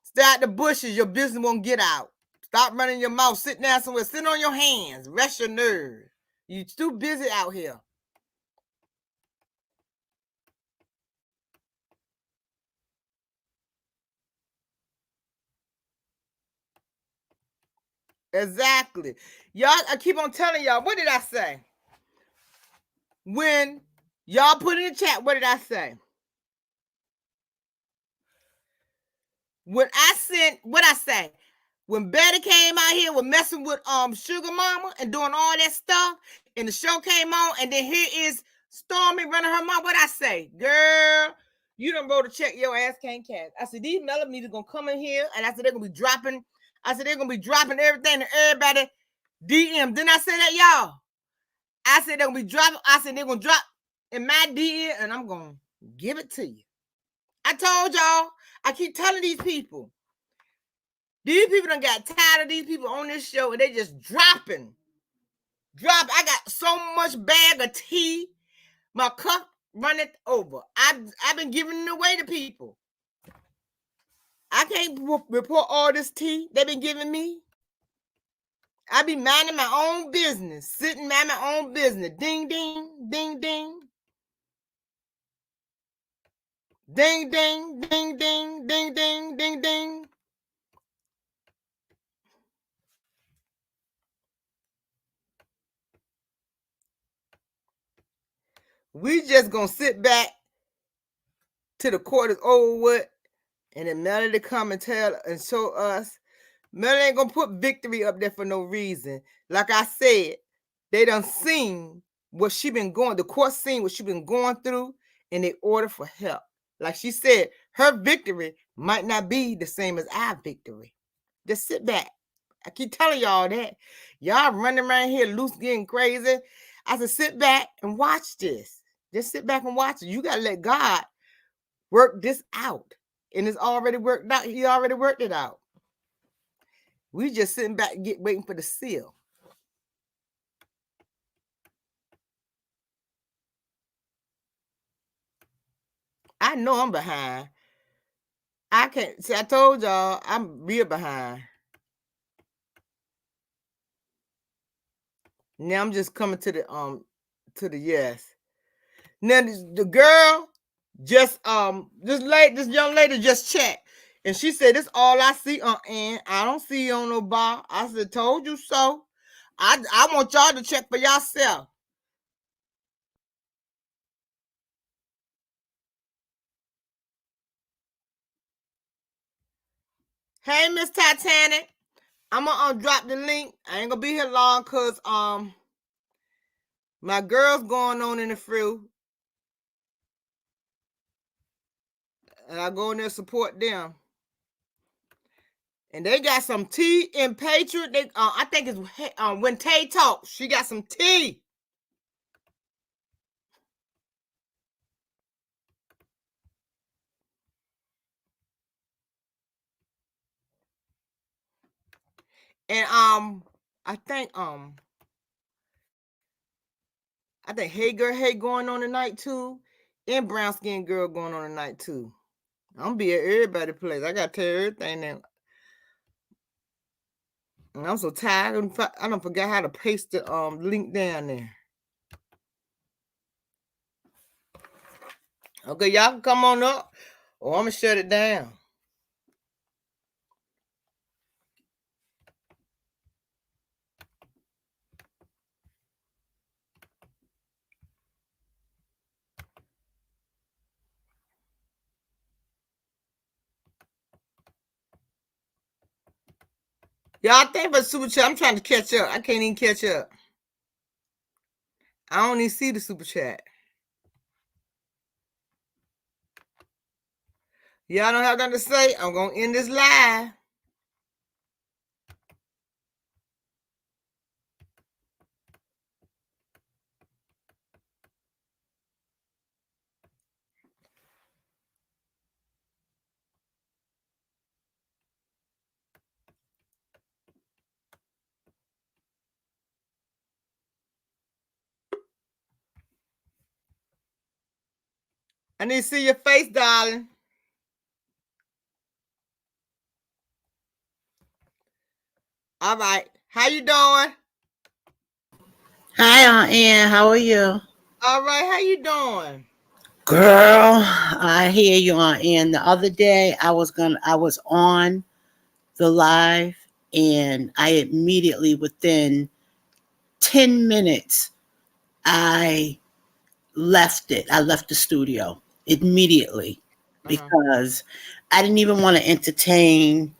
Stay out the bushes, your business won't get out. Stop running your mouth. Sit down somewhere. Sit on your hands. Rest your nerves. You too busy out here. Exactly. Y'all, I keep on telling y'all, what did I say? When y'all put in the chat, what did I say? When I sent, what I say? When Betty came out here with messing with Sugar Mama and doing all that stuff, and the show came on, and then here is Stormy running her mouth. What I say? Girl, you done wrote a check your ass can't cash. I said, these millimeters gonna come in here, and I said they're gonna be dropping. I said they're gonna be dropping everything to everybody DM. Didn't I say that, y'all? I said they're gonna be dropping. I said they're gonna drop in my DM, and I'm gonna give it to you. I told y'all. I keep telling these people. These people done got tired of these people on this show, and they just dropping. I got so much bag of tea. My cup running over. I've been giving it away to people. I can't report all this tea they've been giving me. I be minding my own business, sitting minding my own business. Ding, ding, ding, ding. Ding, ding, ding, ding, ding, ding, ding, ding. We just gonna sit back till the court is over with, and then Melody come and tell and show us. Melody ain't gonna put victory up there for no reason. Like I said, they done seen what she been going. The court seen what she been going through, and they order for help. Like she said, her victory might not be the same as our victory. Just sit back. I keep telling y'all that. Y'all running around here loose, getting crazy. I said, sit back and watch this. Just sit back and watch it. You gotta let God work this out. And it's already worked out. He already worked it out. We just sitting back waiting for the seal. I know I'm behind. I can't see. I told y'all I'm real behind. Now I'm just coming to the yes. Now the girl just this young lady just checked, and she said this all I see on and I don't see you on no bar. I said, told you so. I want y'all to check for yourself. Hey, Miss Titanic. I'm gonna drop the link. I ain't gonna be here long because my girl's going on in the fruit. And I go in there support them. And they got some tea in Patriot. They I think it's when Tay talks, she got some tea. And I think Hey Girl Hey going on tonight too. And Brown Skin Girl going on tonight too. I'm gonna be at everybody's place. I gotta tell everything now. And I'm so tired. I don't forget how to paste the link down there. Okay, y'all can come on up, or I'm gonna shut it down. Y'all think for super chat. I'm trying to catch up. I can't even catch up. I don't even see the super chat. Y'all don't have nothing to say. I'm gonna end this live. I need to see your face, darling. All right. How you doing? Hi, Aunt Ann. How are you? All right. How you doing? Girl, I hear you, Aunt Ann. The other day I was on the live and I immediately within 10 minutes I left it. I left the studio immediately because I didn't even want to entertain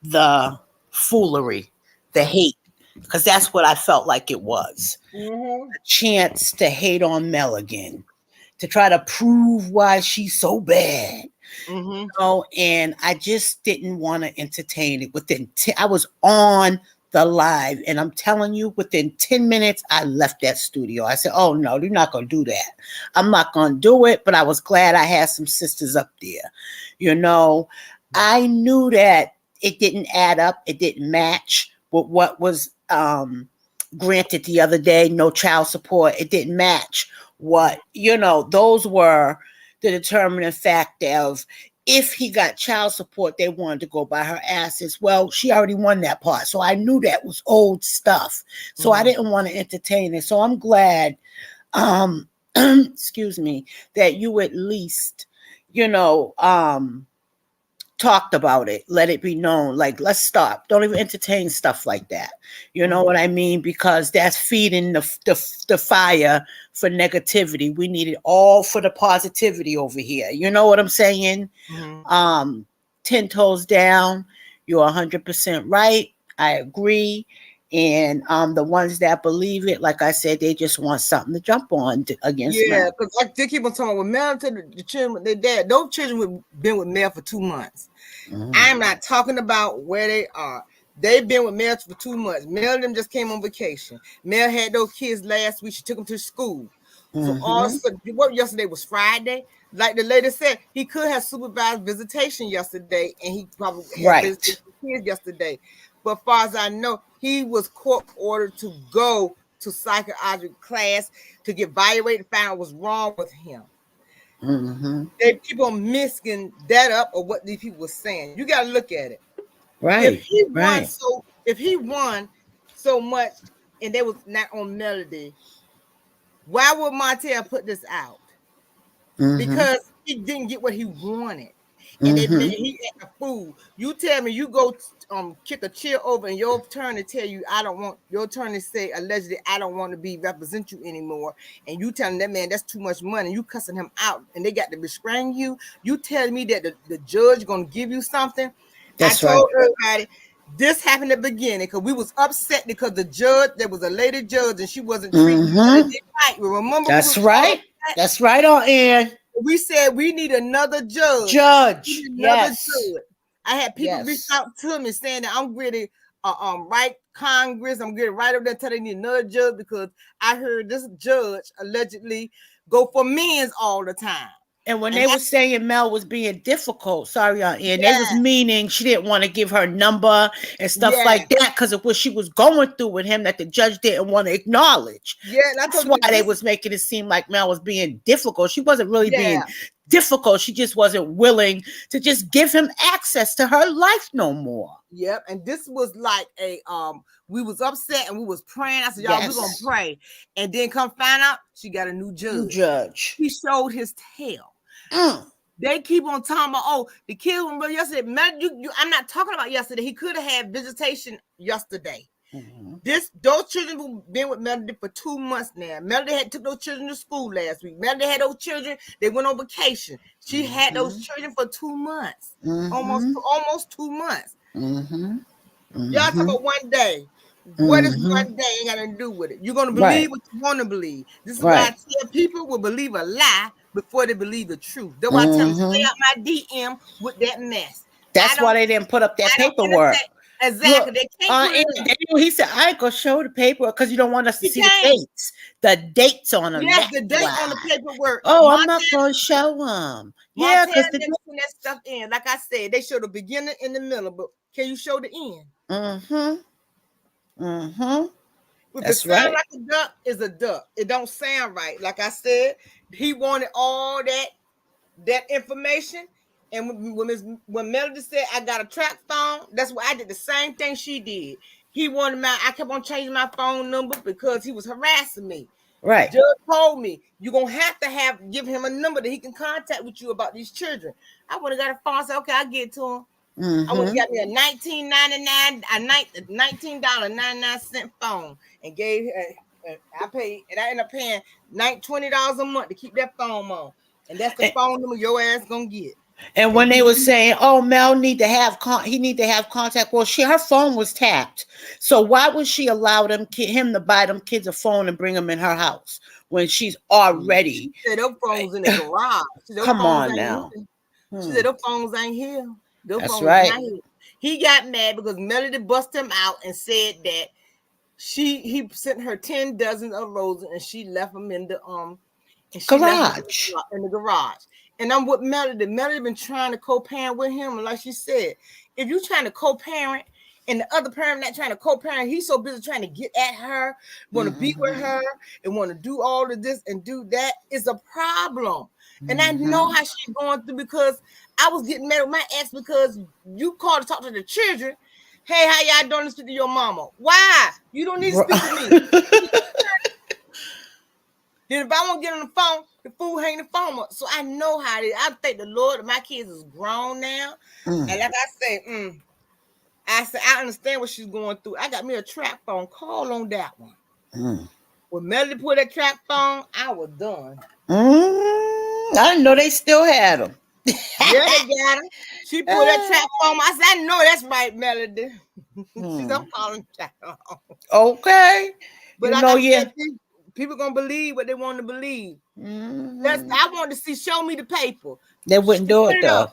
the foolery, the hate, because that's what I felt like it was. Mm-hmm. A chance to hate on Mel again, to try to prove why she's so bad. Mm-hmm. And I just didn't want to entertain it. I was on the live, and I'm telling you, within 10 minutes, I left that studio. I said, "Oh no, you're not gonna do that. I'm not gonna do it." But I was glad I had some sisters up there. I knew that it didn't add up. It didn't match with what was granted the other day. No child support. It didn't match what those were the determining fact of if he got child support, they wanted to go by her assets. Well, she already won that part. So I knew that was old stuff. So I didn't want to entertain it. So I'm glad, excuse me, that you at least, talked about it, let it be known, like, let's stop, don't even entertain stuff like that. You know what I mean? Because that's feeding the fire for negativity. We need it all for the positivity over here. You know what I'm saying? 10 toes down, you're 100% right. I agree. And the ones that believe it, like I said, they just want something to jump on against Yeah, Mel. because I they keep on talking with Mel to the children with their dad. Those children have been with Mel for 2 months. I'm not talking about where they are. They've been with Mel for 2 months. Mel and them just came on vacation. Mel had those kids last week. She took them to school. So all of a sudden, what yesterday was Friday. Like the lady said, he could have supervised visitation yesterday, and he probably had visited the kids yesterday. But as far as I know, he was court ordered to go to psychiatric class to get evaluated, find out what's wrong with him. They keep on mixing that up or what these people were saying. You got to look at it. If he won so much and they was not on Melody, why would Martell put this out? Because he didn't get what he wanted. And he act a fool. You tell me you go kick a chair over and your attorney tell you your attorney say allegedly I don't want to represent you anymore. And you telling that man that's too much money. You cussing him out and they got to restrain you. You tell me that the judge gonna give you something. That's I right. told everybody this happened at the beginning because we was upset because the judge, there was a lady judge and she wasn't treating me right. Remember, That's we was right. That's right on Ann. we said we need another judge. We need another Yes. judge. I had people reach out to me saying that I'm ready write Congress. I'm getting right up there telling they need another judge because I heard this judge allegedly go for men's all the time. And when they were saying Mel was being difficult, sorry, Aunt Ann, they was meaning she didn't want to give her number and stuff like that because of what she was going through with him that the judge didn't want to acknowledge. Yeah, and that's why they was making it seem like Mel was being difficult. She wasn't really being difficult. She just wasn't willing to just give him access to her life no more. Yep, and this was like a we was upset and we was praying. I said, y'all, we're gonna pray, and then come find out she got a new judge. He showed his tail. They keep on talking about, oh, the kids remember yesterday. I'm not talking about yesterday. He could have had visitation yesterday. Those children who've been with Melody for 2 months now. Melody had took those children to school last week. Melody had those children. They went on vacation. She had those children for 2 months, almost 2 months. Y'all talk about one day. What is one day ain't got to do with it? You're gonna believe what you want to believe. This is why I tell people will believe a lie before they believe the truth. That's why I tell them stay out my DM with that mess. That's why they didn't put up that paperwork. Exactly. Look, they can't put it he said, I ain't gonna show the paperwork because you don't want us to see the dates. The dates on them. Yes, the date on the paperwork. Oh, I'm not gonna show them. Yeah, because they put that stuff in. Like I said, they show the beginning and the middle, but can you show the end? If it sound like a duck, is a duck. It don't sound right. Like I said, he wanted all that information. And when Melody said I got a track phone, that's why I did the same thing she did. He wanted I kept on changing my phone number because he was harassing me. Right. Judge told me you're gonna have to give him a number that he can contact with you about these children. I would have got a phone and said, okay, I'll get to him. I would have got me a $19.99 phone and gave I paid, and I ended up paying $20 a month to keep that phone on. And that's the phone number your ass gonna get. And when they were saying, "Oh, Mel need to have contact," well, her phone was tapped. So why would she allow him to buy them kids a phone and bring them in her house when she's already? She said those phones in the garage. Come on now. She said those phones ain't here. That's right. He got mad because Melody busted him out and said that he sent her 10 dozen of roses and she left them in the garage. In the garage. And I'm with Melody. Melody been trying to co-parent with him. And like she said, if you're trying to co-parent and the other parent not trying to co-parent, he's so busy trying to get at her, want to be with her, and want to do all of this and do that, is a problem. And I know how she's going through because I was getting mad with my ex because you called to talk to the children. Hey, how y'all doing to speak to your mama? Why? You don't need to speak to me. Then if I want to get on the phone, the fool hang the phone up. So I know how it is. I thank the Lord that my kids is grown now. And like I said, I understand what she's going through. I got me a trap phone. Call on that one. When Melody put that trap phone, I was done. I didn't know they still had them. Yeah, they got them. She put that trap phone. I said, I know that's right, Melody. She's up calling trap phone. Okay. But like I said, people gonna believe what they want to believe. I want to see. Show me the paper. They wouldn't do it though.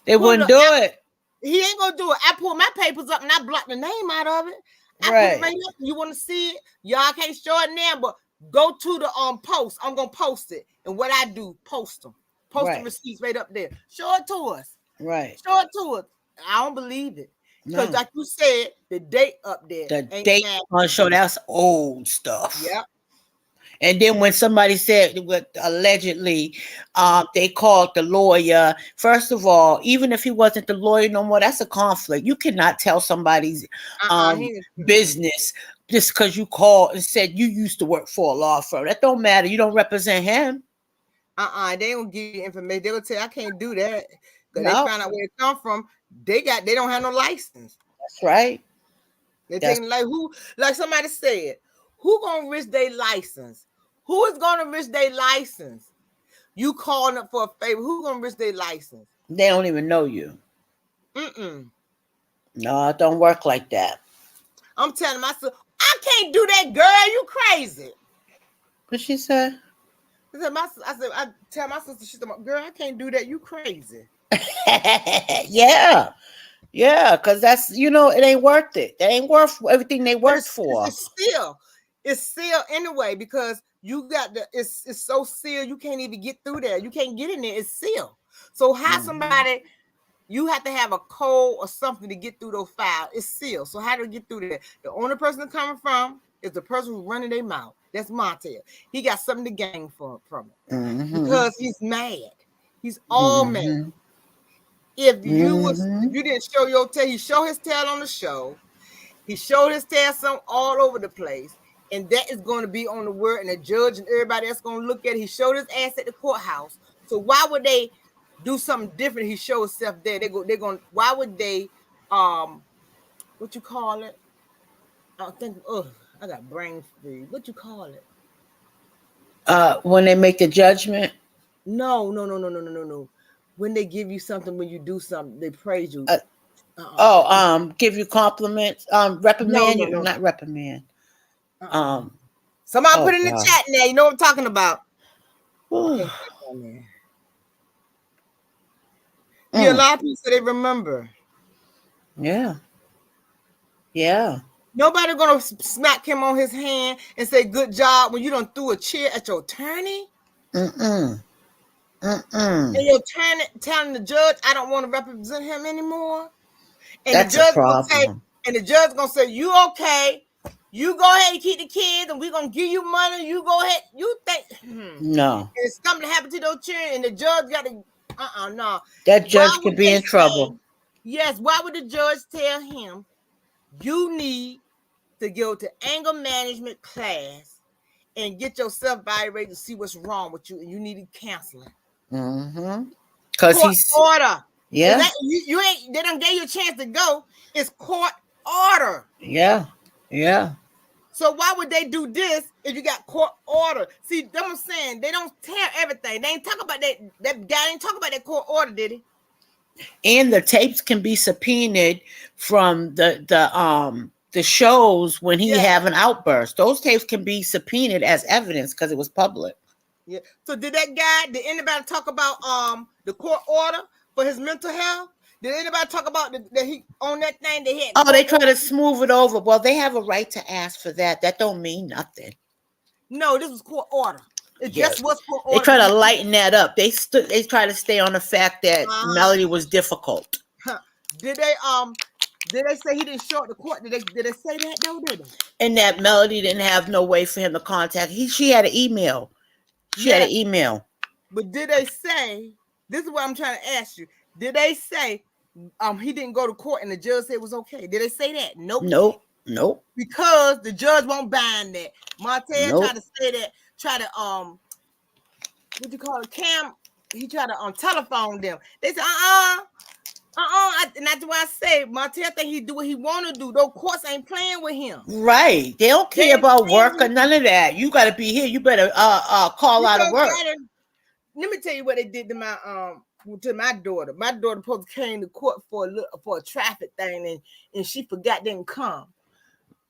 They wouldn't do it. He ain't gonna do it. I pulled my papers up and I blocked the name out of it. I put it right up. You want to see it? Y'all can't show it now, but go to the post. I'm gonna post it. And what I do, post them. Post the receipts right up there. Show it to us. Right. Show it to us. I don't believe it. Because like you said, the date up there. The date on show, that's old stuff. Yep. And then when somebody said allegedly they called the lawyer, first of all, even if he wasn't the lawyer no more, that's a conflict. You cannot tell somebody's business just because you called and said you used to work for a law firm. That don't matter. You don't represent him. They don't give you information. They will tell you, I can't do that. Because they found out where it come from. They don't have no license. That's right. They're taking like somebody said, who gonna risk their license? Who is gonna risk their license? You calling up for a favor. Who gonna risk their license? They don't even know you. No, it don't work like that. I'm telling my sister, I can't do that, girl. You crazy. What she said? I tell my sister, she's like, girl, I can't do that. You crazy. Yeah. Yeah, because that's, it ain't worth it. That ain't worth everything they worked for. It's still anyway, because you got it's so sealed, you can't even get through there. You can't get in there. It's sealed. So how somebody, you have to have a code or something to get through those files. It's sealed. So how do you get through there? The only person that's coming from is the person who's running their mouth. That's Martell. He got something to gain from it because he's mad. He's all mad. If you didn't show your tail, he showed his tail on the show. He showed his tail some all over the place, and that is going to be on the word, and the judge and everybody else going to look at it. He showed his ass at the courthouse. So why would they do something different? He showed himself there. Why would they what you call it? I got brain freeze. What you call it? When they make the judgment? No. When they give you something, when you do something, they praise you. Give you compliments. Reprimand you, not reprimand. Somebody put in the chat now. You know what I'm talking about. Yeah, a lot of people say they remember. Yeah. Nobody gonna smack him on his hand and say good job when you done threw a chair at your attorney. And your attorney telling the judge, I don't want to represent him anymore. And that's the judge a problem. gonna say, you okay? You go ahead and keep the kids, and we're gonna give you money. You go ahead. You think no? It's something to happen to those children, and the judge got to no. That judge could be in trouble. Yes. Why would the judge tell him you need to go to anger management class and get yourself evaluated to see what's wrong with you, and you need counseling? Because he's order. Yeah. You ain't. They done gave you a chance to go. It's court order. Yeah. So why would they do this if you got court order? See, them I'm saying, they don't tell everything. They ain't talk about that. That guy ain't talk about that court order, did he? And the tapes can be subpoenaed from the shows when he have an outburst. Those tapes can be subpoenaed as evidence because it was public. Yeah. So did anybody talk about the court order for his mental health? Did anybody talk about that he on that thing they had? Oh, they try to smooth it over. Well, they have a right to ask for that. That don't mean nothing. No, this was court order. It just was court order. They try to lighten that up. They try to stay on the fact that Melody was difficult. Did they say he didn't show up to court? Did they say that though? Did they? And that Melody didn't have no way for him to contact. She had an email. She had an email. But did they say? This is what I'm trying to ask you. Did they say he didn't go to court and the judge said it was okay? Did they say that? Nope. Because the judge won't bind that. Martell tried to say that. Try to what you call it? Cam. He tried to telephone them. They said and that's why I say Martell think he do what he want to do. Those courts ain't playing with him. Right. They don't care about work or none of that. You got to be here. You better call out of work. Let me tell you what they did to my daughter. My daughter supposed to came to court for a traffic thing, and she forgot didn't come.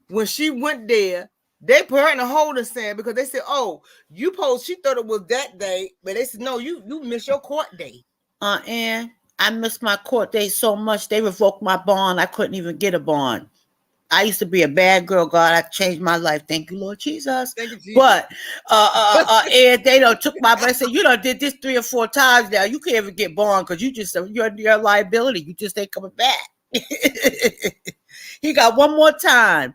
When she went there, they put her in a holding cell because they said, "Oh, she thought it was that day," but they said, "No, you missed your court date." And I missed my court date so much they revoked my bond. I couldn't even get a bond. I used to be a bad girl. God, I changed my life. Thank you, Lord Jesus. Thank you, Jesus. But and they took my. I said, you did this 3 or 4 times now. You can't even get bond because you're a liability. You just ain't coming back. He got one more time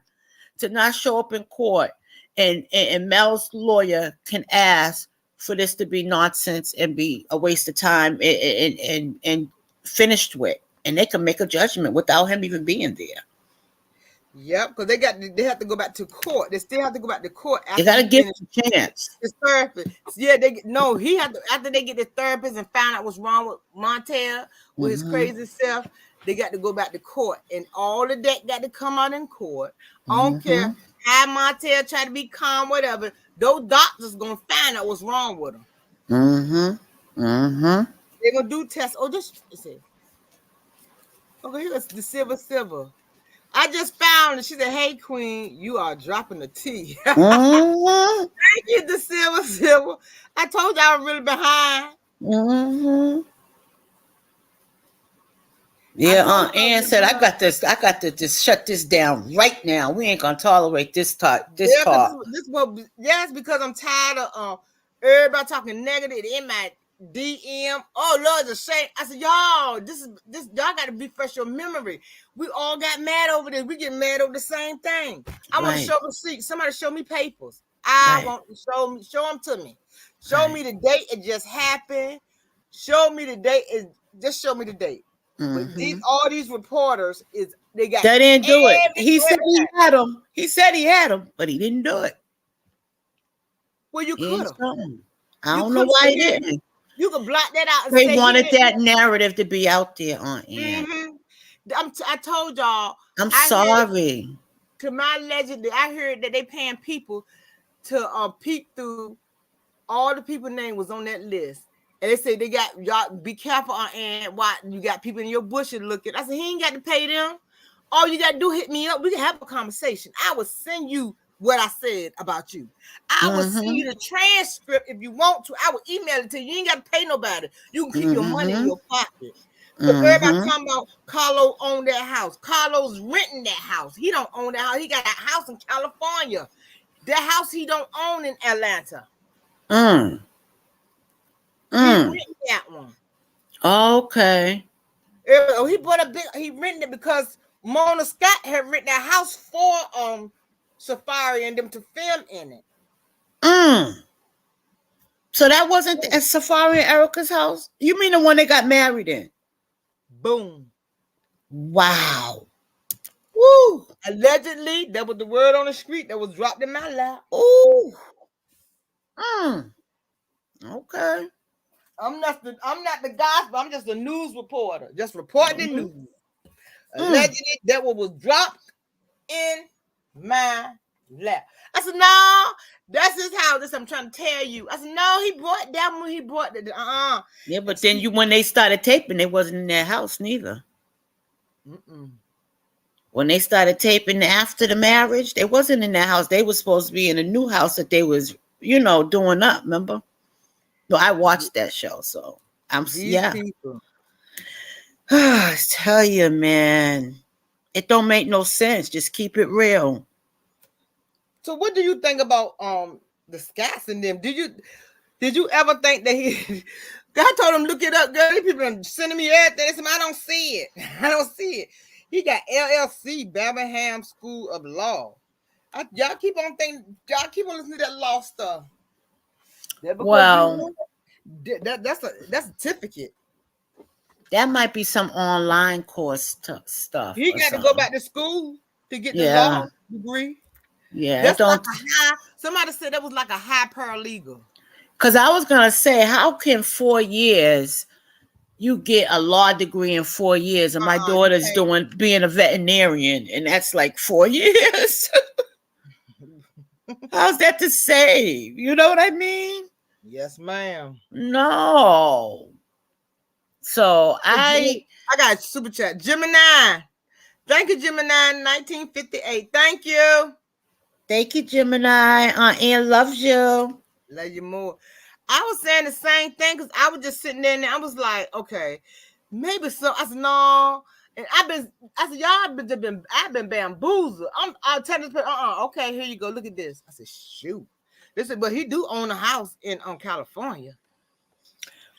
to not show up in court, and Mel's lawyer can ask for this to be nonsense and be a waste of time and finished with, and they can make a judgment without him even being there. Yep, because they have to go back to court. They still have to go back to court. They got to give him a chance. His therapist. Yeah, he had to, after they get the therapist and find out what's wrong with Martell, with his crazy self, they got to go back to court. And all of that got to come out in court. I don't care how Martell try to be calm, whatever. Those doctors going to find out what's wrong with him. They're going to do tests. Oh, this is it. Okay, here's the silver. I just found it. She said, "Hey, Queen, you are dropping the tea." Mm-hmm. Thank you, the silver. I told you I was really behind. Mm-hmm. I Yeah, told you I was Ann really said, I behind. got this. I got to just shut this down right now. We ain't gonna tolerate this talk. This Yeah, because talk. this what yes, because I'm tired of everybody talking negative in my DM. Oh Lord, it's a shame. I said, y'all, this y'all gotta refresh your memory. We all got mad over this. We get mad over the same thing. I want to Right, show receipts. Somebody show me papers. I right, want to show them to me. Show right. me the date it just happened. Show me the date. Just show me the date. But Mm-hmm. all these reporters they got They didn't do it. He said he everything. had them. He said he had them, but he didn't do it. Well, you He could didn't have. show 'em. I You don't know could why say he he didn't. didn't. You could block that out and They say he wanted didn't. that narrative to be out there, Aunt Ann. Mm-hmm. I told y'all. I'm I heard sorry. to my legend. I heard that they paying people to peek through all the people name was on that list, and they say they got y'all be careful and why you got people in your bushes looking. I said he ain't got to pay them. All you got to do hit me up. We can have a conversation. I will send you what I said about you. I will send Mm-hmm. you the transcript if you want to. I will email it to you. You ain't got to pay nobody. You can keep your money in Mm-hmm. your pocket. But everybody Mm-hmm. talking about Carlo own that house. Carlo's renting that house. He don't own that house. He got a house in California. That house he don't own in Atlanta. Mm. He Mm. rented that one. Okay. He bought a big. He rented it because Mona Scott had rented that house for Safari and them to film in it. Mm. So that wasn't at Safari and Erica's house? You mean the one they got married in? Boom. Wow. Woo. Allegedly, that was the word on the street that was dropped in my lap. Ooh. Mm. Okay. I'm not the gospel. I'm just a news reporter, just reporting the Mm-hmm. news. Mm. Allegedly, that what was dropped in my lap. I said, no, that's his house. That's what I'm trying to tell you. I said, no, he brought that when he brought the Yeah, but then when they started taping, they wasn't in their house neither. Mm-mm. When they started taping after the marriage, they wasn't in their house. They was supposed to be in a new house that they was, doing up. Remember? No, I watched that show, so These yeah. people. I tell you, man, it don't make no sense. Just keep it real. So what do you think about the Scats and them? Did you ever think that he God told him look it up, girl? These people are sending me everything. I don't see it. I don't see it. He got LLC, Birmingham School of Law. Y'all keep on listening to that law stuff. That because Well, that's a certificate. that might be some online course stuff He or got to go something. back to school to get the Yeah, law degree. yeah. It That's like don't. a high. Somebody said that was like a high paralegal. Because I was gonna say, how can 4 years you get a law degree in 4 years, and my You daughter's can't. being a veterinarian, and that's like 4 years. How's that to save? You know what I mean? Yes, ma'am. No. So I got a super chat. Gemini. Thank you, Gemini 1958. Thank you. thank you, Gemini. Aunt Ann loves you. Love you more. I was saying the same thing because I was just sitting there and I was like, okay, maybe so. I said, no. And I said, y'all I've been bamboozled. I'll tell this person, okay, here you go. Look at this. I said, shoot. They said, but he do own a house in California.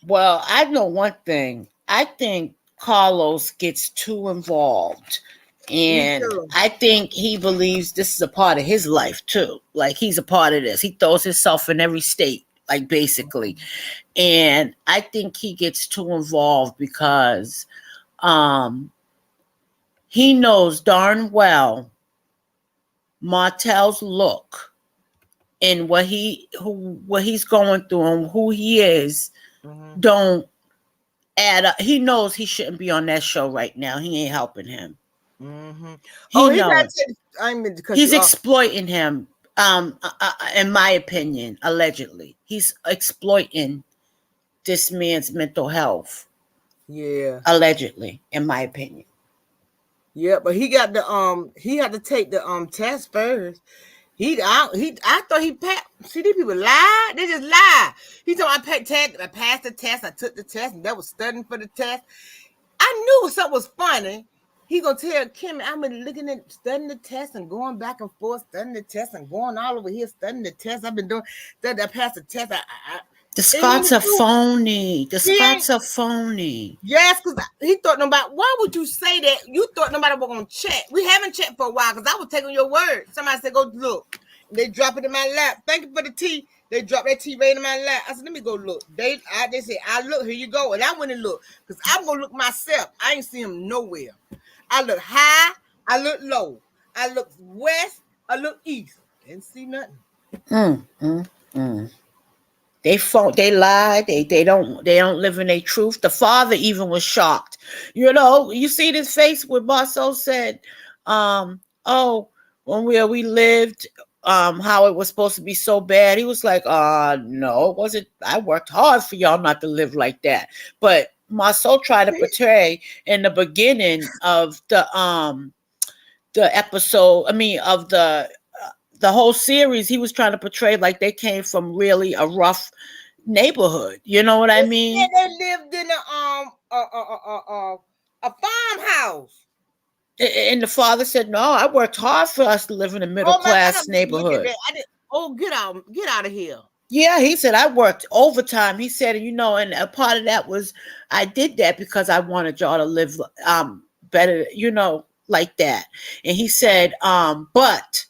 Well, I know one thing. I think Carlos gets too involved. And I think he believes this is a part of his life too. Like he's a part of this. He throws himself in every state, like basically. And I think he gets too involved because he knows darn well Martell's look and what he's going through and who he is don't add up. He knows he shouldn't be on that show right now. He ain't helping him. Mm-hmm. He knows. He's you exploiting him. In my opinion, allegedly, he's exploiting this man's mental health. Yeah. Allegedly, in my opinion. Yeah, but he got the he had to take the test first. I thought he passed. See, these people lie. They just lie. He told me I passed the test. I took the test, and that was studying for the test. I knew something was funny. He gonna tell Kimmy, I've been looking at studying the test and going back and forth, studying the test and going all over here studying the test. I've been doing that. I passed the test. The Scots are phony. The Scots are phony. Yes, because he thought nobody. Why would you say that? You thought nobody was gonna check. We haven't checked for a while because I was taking your word. Somebody said, "Go look." They drop it in my lap. Thank you for the tea. They dropped that tea right in my lap. I said, "Let me go look." They said, "I look. Here you go." And I went and looked because I'm gonna look myself. I ain't see him nowhere. I look high. I look low. I look west. I look east. Didn't see nothing. They lie. They don't live in their truth. The father even was shocked. You see this face when Marcel said, oh, when we lived, how it was supposed to be so bad. He was like, no, it wasn't. I worked hard for y'all not to live like that. But Marcel tried to portray in the beginning of the episode, of the whole series, he was trying to portray like they came from really a rough neighborhood. You know what I mean? Yeah, they lived in a farmhouse. And the father said, "No, I worked hard for us to live in a middle class neighborhood." Get out of here. Yeah, he said, "I worked overtime." He said, and a part of that was I did that because I wanted y'all to live better, like that. And he said, but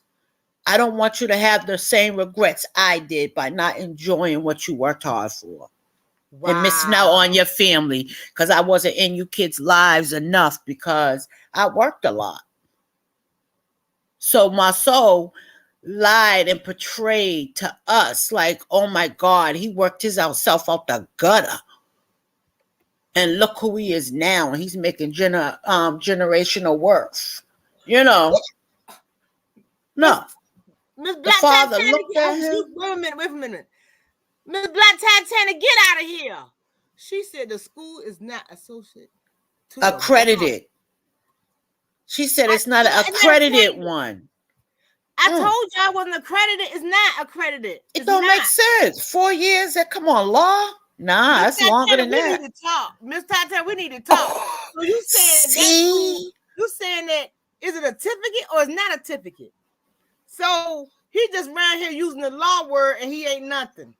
I don't want you to have the same regrets I did by not enjoying what you worked hard for. Wow. And missing out on your family because I wasn't in you kids' lives enough because I worked a lot. So my soul lied and portrayed to us like, oh my God, he worked himself out the gutter. And look who he is now. And he's making generational worth. No. Miss Black father looked at him. Wait a minute. Miss Black Titanic, get out of here. She said the school is not accredited. She said it's not an accredited one. I told you I wasn't accredited. It's not accredited. It don't make sense. 4 years. Come on, law. Nah, that's longer than that. We need to talk. Miss Titanic, we need to talk. So you saying you saying that is it a certificate or is not a certificate? So he just around here using the law word and he ain't nothing.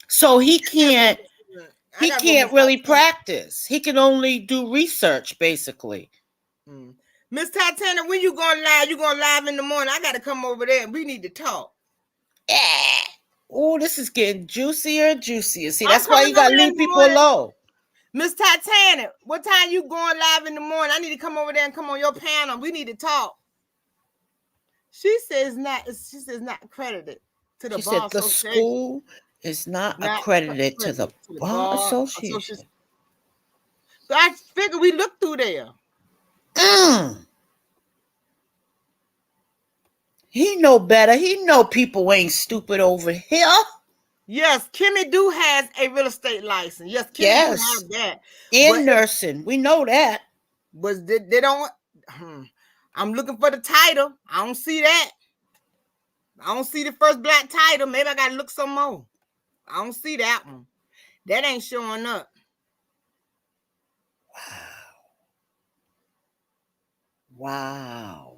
So he can't really practice. He can only do research, basically. Miss Titanic, when you going live? You going live in the morning? I got to come over there and we need to talk. Oh, this is getting juicier and juicier. See, that's why you got to leave people alone. Miss Titanic, what time you going live in the morning? I need to come over there and come on your panel. We need to talk. She says not accredited to the bar association. The school is not accredited to the bar association. So I figure we look through there. He know better. He know people ain't stupid over here. Yes, Kimmy do has a real estate license. Yes, Kimmy do have that. And nursing. We know that. But they don't. I'm looking for the title. I don't see that. I don't see the first black title. Maybe I got to look some more. I don't see that one. That ain't showing up. Wow.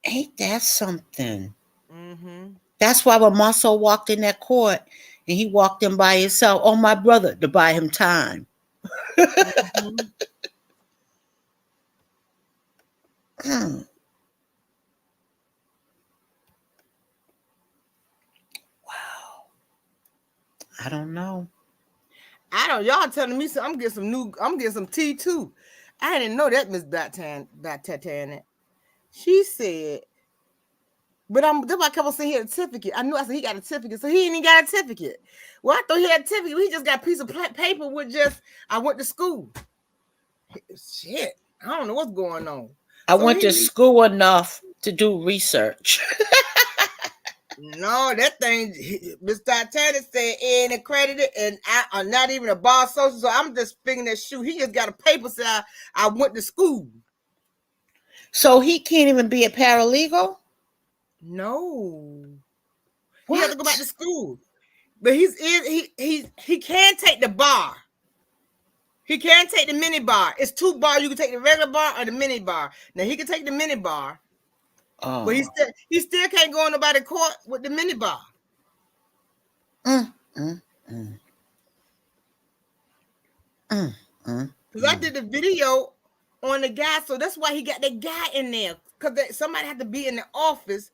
Ain't that something? That's why when Marcel walked in that court and he walked in by himself, oh, my brother, to buy him time. Wow. I don't know. Y'all telling me I'm getting some tea too. I didn't know that, Miss Titanic. She said, but that's why I kept on saying he had a certificate. I said he got a certificate, so he ain't even got a certificate. Well, I thought he had a certificate. He just got a piece of paper with I went to school. Shit, I don't know what's going on. I went to school enough to do research. No, that thing, Mr. Titanic said ain't accredited, and I'm not even a bar social. So I'm just figuring that shoe. He just got a paper saying I went to school. So he can't even be a paralegal? No, What? he has to go back to school. But he can take the bar. He can take the mini bar. It's 2 bars. You can take the regular bar or the mini bar. Now he can take the mini bar, but he still can't go on nobody court with the mini bar. Because I did the video on the guy, so that's why he got that guy in there. Because somebody had to be in the office.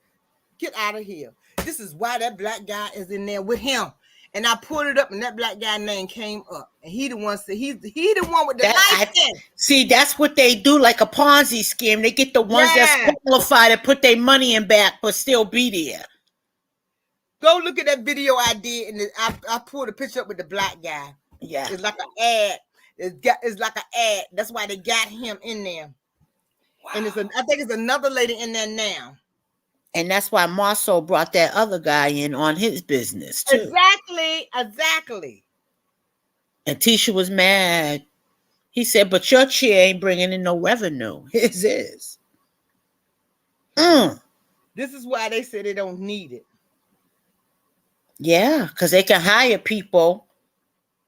Get out of here. This is why that black guy is in there with him. And I pulled it up, and that black guy name came up. And he the one said he the one with the license. See, that's what they do, like a Ponzi scheme. They get the ones that's qualified to put their money in back, but still be there. Go look at that video I did, and I pulled a picture up with the black guy. Yeah, it's like an ad. It's like an ad. That's why they got him in there. Wow. And I think it's another lady in there now. And that's why Marceau brought that other guy in on his business too. Exactly. And Tisha was mad. He said, "But your chair ain't bringing in no revenue. His is." This is why they say they don't need it. Yeah, because they can hire people.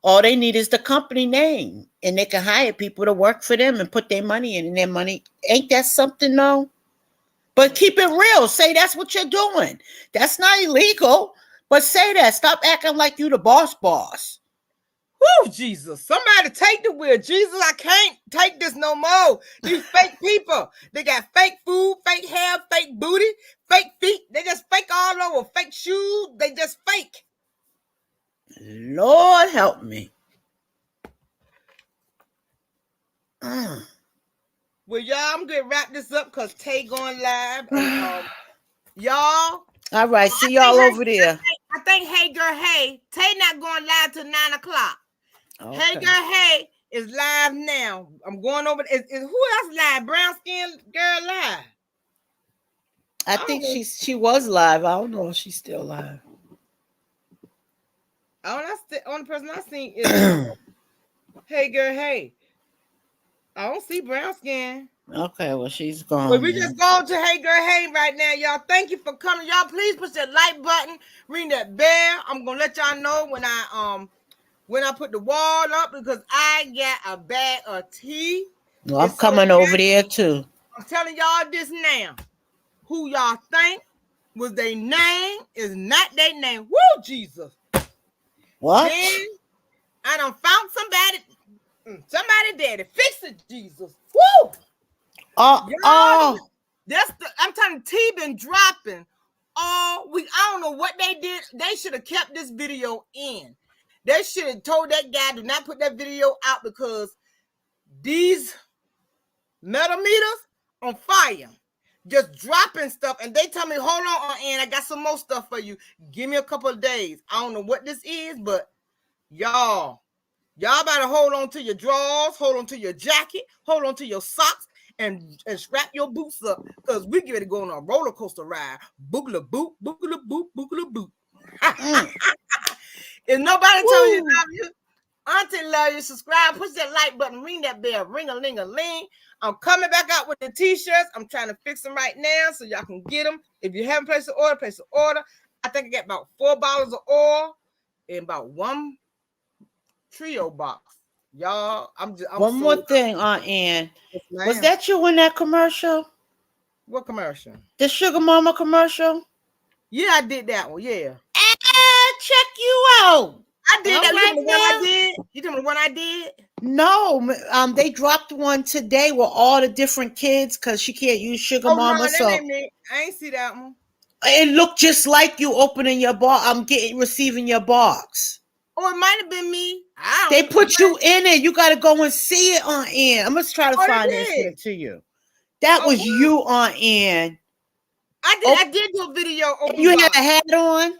All they need is the company name, and they can hire people to work for them and put their money in. And their money, ain't that something, though? But keep it real. Say that's what you're doing. That's not illegal. But say that. Stop acting like you the boss. Woo, Jesus. Somebody take the wheel. Jesus, I can't take this no more. These fake people. They got fake food, fake hair, fake booty, fake feet. They just fake all over. Fake shoes. They just fake. Lord help me. Well, y'all, I'm going to wrap this up because Tay going live. And, y'all. All right. See y'all over there. I think Hey Girl Hey. Tay not going live till 9 o'clock. Okay. Hey Girl Hey is live now. I'm going over. Who else live? Brown Skin Girl live. I think she was live. I don't know if she's still live. The only person I seen is Hey Girl Hey. I don't see Brown Skin. Okay, well, she's gone. Well, we just going to Hey Girl Hey right now, y'all. Thank you for coming. Y'all, please push that like button, ring that bell. I'm gonna let y'all know when I put the wall up because I got a bag of tea. Well, I'm coming over there too. I'm telling y'all this now. Who y'all think was their name is not their name. Woo, Jesus. What? Then I done found somebody daddy. Fix it, Jesus. Woo! I'm telling you, T been dropping all week. I don't know what they did. They should have kept this video in. They should have told that guy do not put that video out because these metal meters on fire. Just dropping stuff. And they tell me, hold on, Ann, I got some more stuff for you. Give me a couple of days. I don't know what this is, but y'all better hold on to your drawers, hold on to your jacket, hold on to your socks, and strap your boots up because we get ready to go on a roller coaster ride. Boogala boop, boogala boop, boogala boop. If nobody telling you love you, Auntie love you, subscribe, push that like button, ring that bell, ring-a-ling-a-ling. I'm coming back out with the t-shirts. I'm trying to fix them right now so y'all can get them. If you haven't placed an order, place an order. I think I got about 4 bottles of oil and about 1 trio box. Y'all, I'm one more thing, Aunt Ann. Yes, was that you in that commercial? What commercial? The Sugar Mama commercial? Yeah, I did that one. Yeah. Check you out. I did that. You know what I did? You tell me what I did? No, they dropped one today with all the different kids because she can't use Sugar Mama. No, so I ain't see that one. It looked just like you opening your box. I'm receiving your box. Oh, it might have been me. They put you in it. You got to go and see it, Aunt Ann. I'm going to try to find it and send it to you. That was you, Aunt Ann. I did do a video. You had a hat on?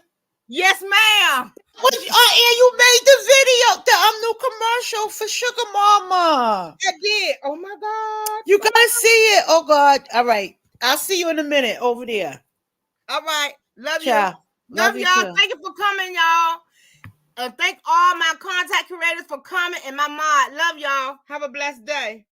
Yes, ma'am. Aunt Ann, you made the video, the new commercial for Sugar Mama. I did. Oh, my God. You got to see it. Oh, God. All right. I'll see you in a minute over there. All right. Love you. Ciao. Love you y'all. too. Thank you for coming, y'all. And thank all my contact creators for coming and my mod. Love y'all. Have a blessed day.